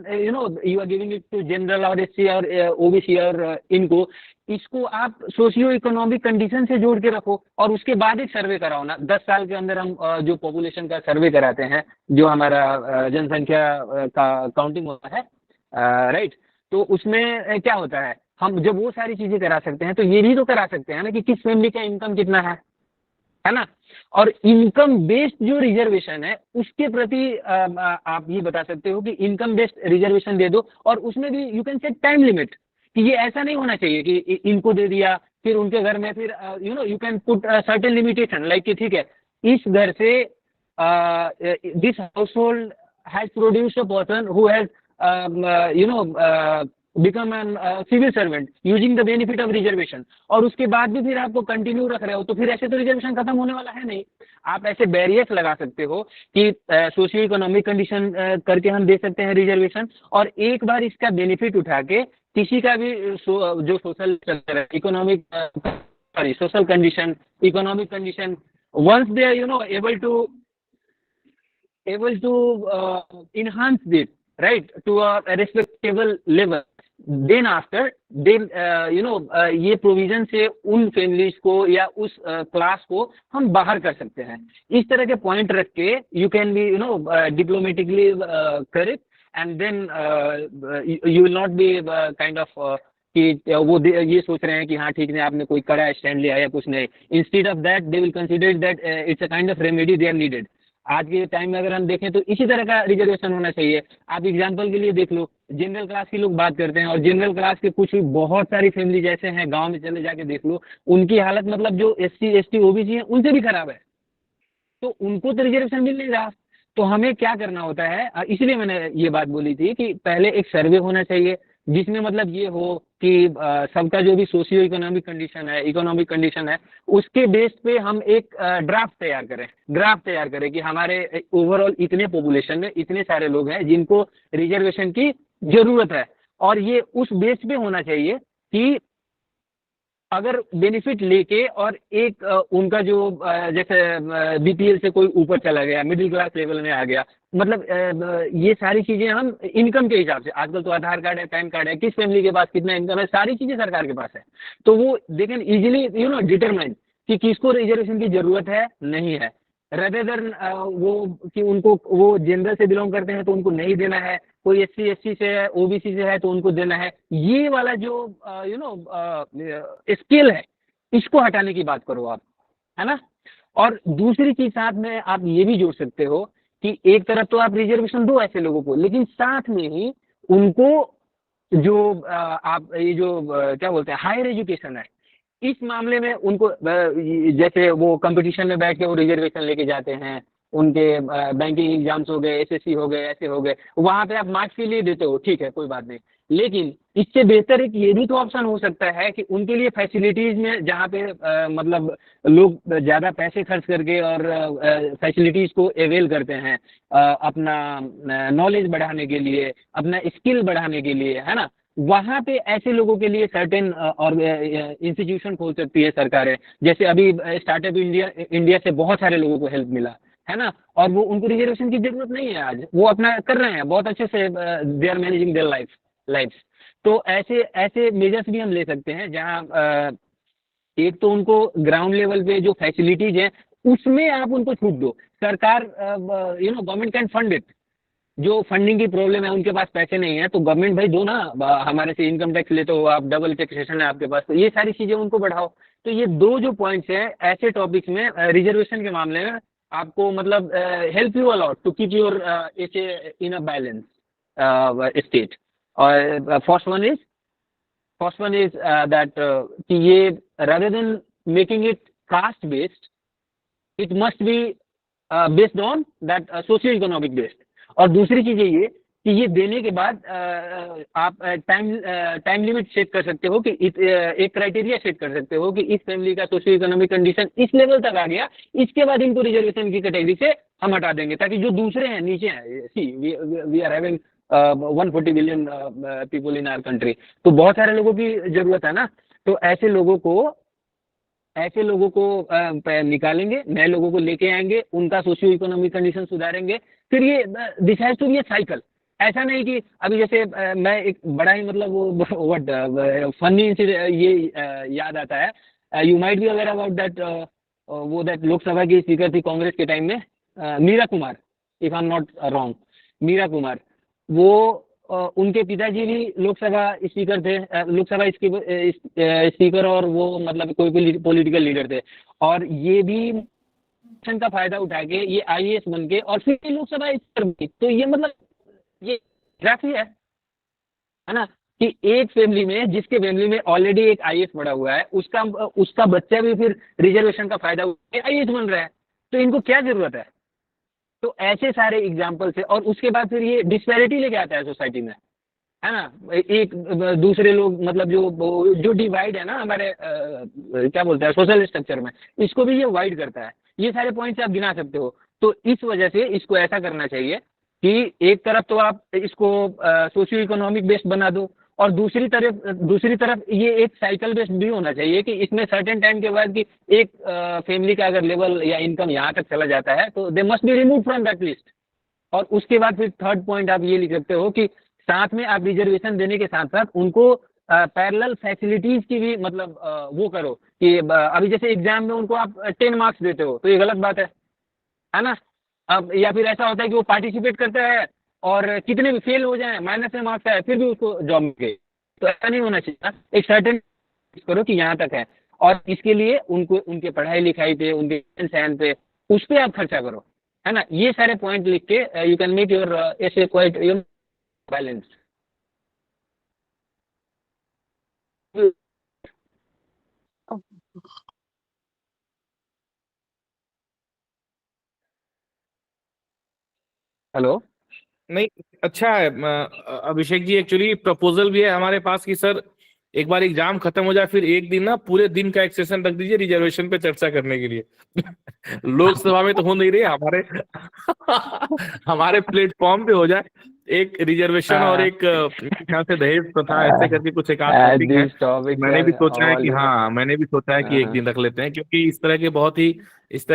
you are giving it to general और एससी और ओबीसी और इनको, इसको आप सोशियो इकोनॉमिक कंडीशन से जोड़ के रखो और उसके बाद एक सर्वे कराओ ना। 10 साल के अंदर हम जो पॉपुलेशन का सर्वे कराते हैं, जो हमारा जनसंख्या का काउंटिंग होता है राइट। तो उसमें क्या होता है, हम जब वो सारी चीजें करा सकते हैं तो ये भी तो करा सकते हैं ना कि किस फैमिली का इनकम कितना है ना। और इनकम बेस्ड जो रिजर्वेशन है उसके प्रति आप ये बता सकते हो कि इनकम बेस्ड रिजर्वेशन दे दो, और उसमें भी you can set time limit कि ये ऐसा नहीं होना चाहिए कि इनको दे दिया फिर उनके घर में फिर you can put certain limitation like कि ठीक है इस घर से this house hold has produced a person who has become an civil servant using the benefit of reservation, और उसके बाद भी फिर आपको कंटिन्यू रख रहे हो तो फिर ऐसे तो रिजर्वेशन खत्म होने वाला है नहीं। आप ऐसे बैरियर्स लगा सकते हो कि सोशियो इकोनॉमिक कंडीशन करके हम दे सकते हैं रिजर्वेशन, और एक बार इसका बेनिफिट उठा के किसी का भी जो social economic sorry social condition economic condition once they are able to enhance it right to a respectable level, then after then ये प्रोविजन से उन फैमिलीज को या उस क्लास को हम बाहर कर सकते हैं। इस तरह के पॉइंट रख के you can be diplomatically correct, and then you will not be kind of कि वो ये सोच रहे हैं कि हाँ ठीक है आपने कोई कड़ा स्टैंड लिया या कुछ नहीं। Instead of that they will consider that it's a kind of remedy they are needed. आज के टाइम में अगर हम देखें तो इसी तरह का रिजर्वेशन होना चाहिए। आप एग्जांपल के लिए देख लो, जनरल क्लास की लोग बात करते हैं और जनरल क्लास के कुछ बहुत सारी फैमिली जैसे हैं गांव में चले जाके देख लो, उनकी हालत मतलब जो SC ST OBC है उनसे भी खराब है, तो उनको तो रिजर्वेशन मिल नहीं रहा। तो हमें क्या करना होता है, इसलिए मैंने ये बात बोली थी कि पहले एक सर्वे होना चाहिए जिसमें मतलब ये हो कि सबका जो भी सोशियो इकोनॉमिक कंडीशन है उसके बेस पे हम एक ड्राफ्ट तैयार करें कि हमारे ओवरऑल इतने पॉपुलेशन में इतने सारे लोग हैं जिनको रिजर्वेशन की जरूरत है, और ये उस बेस पे होना चाहिए कि अगर बेनिफिट लेके और एक उनका जो जैसे BPL से कोई ऊपर चला गया, मिडिल क्लास लेवल में आ गया, मतलब ये सारी चीजें हम इनकम के हिसाब से, आजकल तो आधार कार्ड है, पैन कार्ड है, किस फैमिली के पास कितना इनकम है, सारी चीजें सरकार के पास है, तो वो दे कैन इजीली डिटरमाइन कि किसको रिजर्वेशन की जरूरत है नहीं है, रेदर देन वो कि उनको वो जनरल से बिलोंग करते हैं तो उनको नहीं देना है, कोई SC ST से है, OBC से है तो उनको देना है। ये वाला जो स्केल है इसको हटाने की बात करो आप, है ना। और दूसरी चीज साथ में आप ये भी जोड़ सकते हो कि एक तरफ तो आप रिजर्वेशन दो ऐसे लोगों को, लेकिन साथ में ही उनको जो आप ये जो क्या बोलते हैं हायर एजुकेशन है, इस मामले में उनको जैसे वो कंपटीशन में बैठ के वो रिजर्वेशन लेके जाते हैं, उनके बैंकिंग एग्जाम्स हो गए, SSC हो गए, ऐसे हो गए, वहां पे आप मार्क्स के लिए देते हो, ठीक है कोई बात नहीं, लेकिन इससे बेहतर एक ये भी तो ऑप्शन हो सकता है कि उनके लिए फैसिलिटीज में जहाँ पे मतलब लोग ज्यादा पैसे खर्च करके और फैसिलिटीज को अवेल करते हैं अपना नॉलेज बढ़ाने के लिए, अपना स्किल बढ़ाने के लिए, है ना, वहां पे ऐसे लोगों के लिए सर्टेन और इंस्टीट्यूशन खोल सकती है सरकारें। जैसे अभी स्टार्टअप इंडिया से बहुत सारे लोगों को हेल्प मिला, है ना, और वो उनको रिजर्वेशन की जरूरत नहीं है, आज वो अपना कर रहे हैं बहुत अच्छे से, they are managing their lifes. तो ऐसे मेजर्स भी हम ले सकते हैं जहां एक तो उनको ग्राउंड लेवल पे जो फैसिलिटीज है उसमें आप उनको छूट दो, सरकार गवर्नमेंट कैन फंड इट, जो फंडिंग की प्रॉब्लम है उनके पास पैसे नहीं है तो गवर्नमेंट भाई दो ना, हमारे से इनकम टैक्स लेते हो आप, डबल टैक्सेशन है आपके पास, तो ये सारी चीजें उनको बढ़ाओ। तो ये दो जो पॉइंट्स हैं ऐसे टॉपिक्स में रिजर्वेशन के मामले में आपको मतलब help you a lot to keep your in a balance state. और फर्स्ट वन इज दैट कि ये rather than making it caste based, it must be based on that socio-economic based। और दूसरी चीज ये कि ये देने के बाद आप टाइम लिमिट सेट कर सकते हो कि एक क्राइटेरिया सेट कर सकते हो कि इस फैमिली का सोशियो इकोनॉमिक कंडीशन इस लेवल तक आ गया, इसके बाद इनको रिजर्वेशन की कैटेगरी से हम हटा देंगे, ताकि जो दूसरे हैं नीचे हैं, see we are having 140 billion people in our country, तो बहुत सारे लोगों की जरूरत है ना, तो ऐसे लोगों को निकालेंगे, नए लोगों को लेके आएंगे, उनका सोशियो इकोनॉमिक कंडीशन सुधारेंगे, फिर ये this has to be a cycle. ऐसा नहीं कि अभी जैसे मैं एक बड़ा ही मतलब वो फनी ये याद आता है, you might be aware about that, वो दैट लोकसभा की स्पीकर थी कांग्रेस के टाइम में, Meera Kumar, if I am not wrong, Meera Kumar, वो उनके पिताजी भी लोकसभा स्पीकर थे, लोकसभा स्पीकर, और वो मतलब कोई पॉलिटिकल लीडर थे, और ये भी का फायदा उठा के ये आईएएस बन के और फिर लोकसभा स्पीकर बनी। तो ये मतलब ये ग्राफी है ना, कि एक फैमिली में, जिसके फैमिली में ऑलरेडी एक आईएएस पड़ा हुआ है, उसका बच्चा भी फिर रिजर्वेशन का फायदा उठा के आईएएस बन रहा है, तो इनको क्या जरूरत है। तो ऐसे सारे एग्जाम्पल्स है, और उसके बाद फिर ये डिस्पैरिटी लेके आता है सोसाइटी में, है ना। एक दूसरे लोग मतलब जो डिवाइड है ना हमारे क्या बोलते हैं सोशल स्ट्रक्चर में, इसको भी ये वाइड करता है। ये सारे पॉइंट्स आप गिना सकते हो। तो इस वजह से इसको ऐसा करना चाहिए कि एक तरफ तो आप इसको सोशियो इकोनॉमिक बेस्ड बना दो, और दूसरी तरफ ये एक साइकिल बेस्ड भी होना चाहिए कि इसमें सर्टेन टाइम के बाद कि एक फैमिली का अगर लेवल या इनकम यहाँ तक चला जाता है तो they must be remove from that list. और उसके बाद फिर थर्ड पॉइंट आप ये लिख सकते हो कि साथ में आप रिजर्वेशन देने के साथ साथ उनको पैरेलल फैसिलिटीज की भी मतलब वो करो कि अभी जैसे एग्जाम में उनको आप 10 मार्क्स देते हो तो ये गलत बात है ना। अब या फिर ऐसा होता है कि वो पार्टिसिपेट करता है और कितने भी फेल हो जाए, माइनस में मार्क्स आए, फिर भी उसको जॉब मिल गई। तो ऐसा नहीं होना चाहिए ना, एक सर्टेन करो कि यहाँ तक है, और इसके लिए उनको उनके पढ़ाई लिखाई पे, उनके सहन पे, उस पर आप खर्चा करो, है ना। ये सारे पॉइंट लिख के यू कैन मेक योर ऐसे क्वाइट बैलेंस। हेलो। नहीं, अच्छा है अभिषेक जी, एक्चुअली प्रपोजल भी है हमारे पास कि सर एक बार एग्जाम खत्म हो जाए फिर एक दिन ना पूरे दिन का एक सेशन रख दीजिए रिजर्वेशन पे चर्चा करने के लिए। लोकसभा में तो हो नहीं रही हमारे प्लेटफॉर्म पे हो जाए, एक रिजर्वेशन और एक ख्याल से दहेज प्रथा ऐसे करके कुछ एक आध टॉपिक है। मैंने भी सोचा है कि मैंने भी सोचा है कि एक दिन रख लेते हैं, क्योंकि इस तरह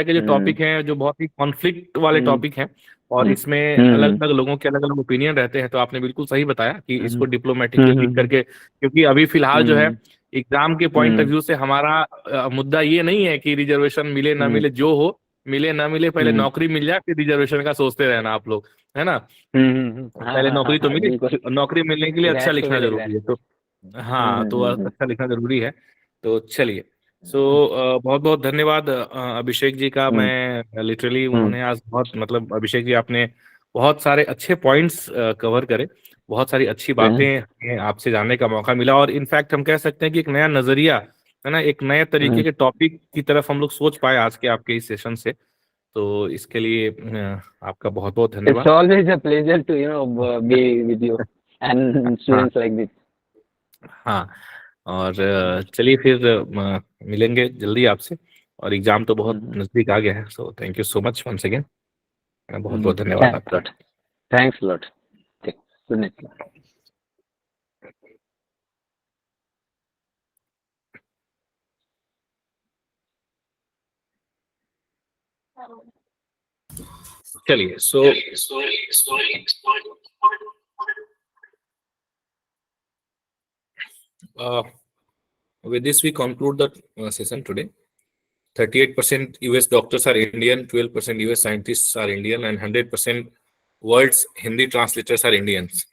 के जो टॉपिक हैं जो बहुत ही कॉन्फ्लिक्ट वाले टॉपिक हैं, और इसमें अलग अलग लोगों के अलग अलग ओपिनियन रहते हैं। तो आपने बिल्कुल सही बताया कि इसको डिप्लोमेटिकली लिख करके, क्योंकि अभी फिलहाल जो है एग्जाम के पॉइंट ऑफ व्यू से हमारा मुद्दा ये नहीं है कि रिजर्वेशन मिले ना मिले, जो हो मिले ना मिले, पहले नौकरी मिल जाए फिर रिजर्वेशन का सोचते रहना आप लोग, है ना। पहले नौकरी तो मिली, नौकरी मिलने के लिए अच्छा लिखना जरूरी है। तो तो अच्छा लिखना जरूरी है। तो चलिए, बहुत बहुत धन्यवाद अभिषेक जी का। मैं लिटरली उन्होंने आज बहुत मतलब अभिषेक जी आपने बहुत सारे अच्छे पॉइंट्स कवर करे, बहुत सारी अच्छी बातें आपसे जानने का मौका मिला, और इनफैक्ट हम कह सकते हैं कि एक नया नजरिया, है ना, एक नए तरीके के टॉपिक की तरफ हम लोग सोच पाए आज के आपके इस सेशन से। तो इसके लिए आपका बहुत बहुत धन्यवाद। It's always a pleasure to be with you and students like this. हाँ, और चलिए फिर मिलेंगे जल्दी आपसे, और एग्जाम तो बहुत नजदीक आ गया है। So thank you so much once again, बहुत बहुत धन्यवाद आपका। Thanks lot. Good night. चलिए, with this we conclude the session today. 38% US doctors are Indian, 12% US scientists are Indian, and 100% world's Hindi translators are Indians.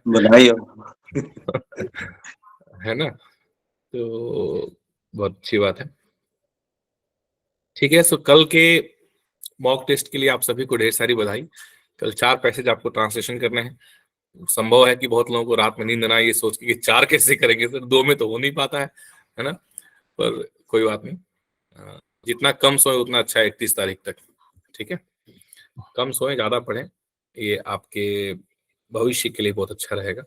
बधाई हो। है ना, तो बहुत अच्छी बात है। ठीक है, सो कल के मॉक टेस्ट के लिए आप सभी को ढेर सारी बधाई। कल 4 पैसेज आपको ट्रांसलेशन करने हैं। संभव है कि बहुत लोगों को रात में नींद ना आए ये सोच के कि 4 कैसे करेंगे सर, 2 में तो हो नहीं पाता है ना, पर कोई बात नहीं, जितना कम सोए उतना अच्छा है 31 तारीख तक। ठीक है, कम सोए, ज्यादा पढ़ें, ये आपके भविष्य के लिए बहुत अच्छा रहेगा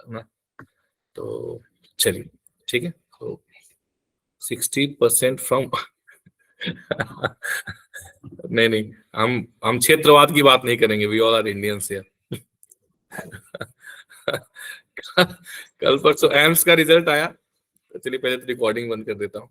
ना। तो चलिए, ठीक है, तो 60% फ्रॉम नहीं, हम क्षेत्रवाद की बात नहीं करेंगे, we all are Indians here. कल परसों एम्स का रिजल्ट आया, तो चलिए पहले तो रिकॉर्डिंग बंद कर देता हूँ।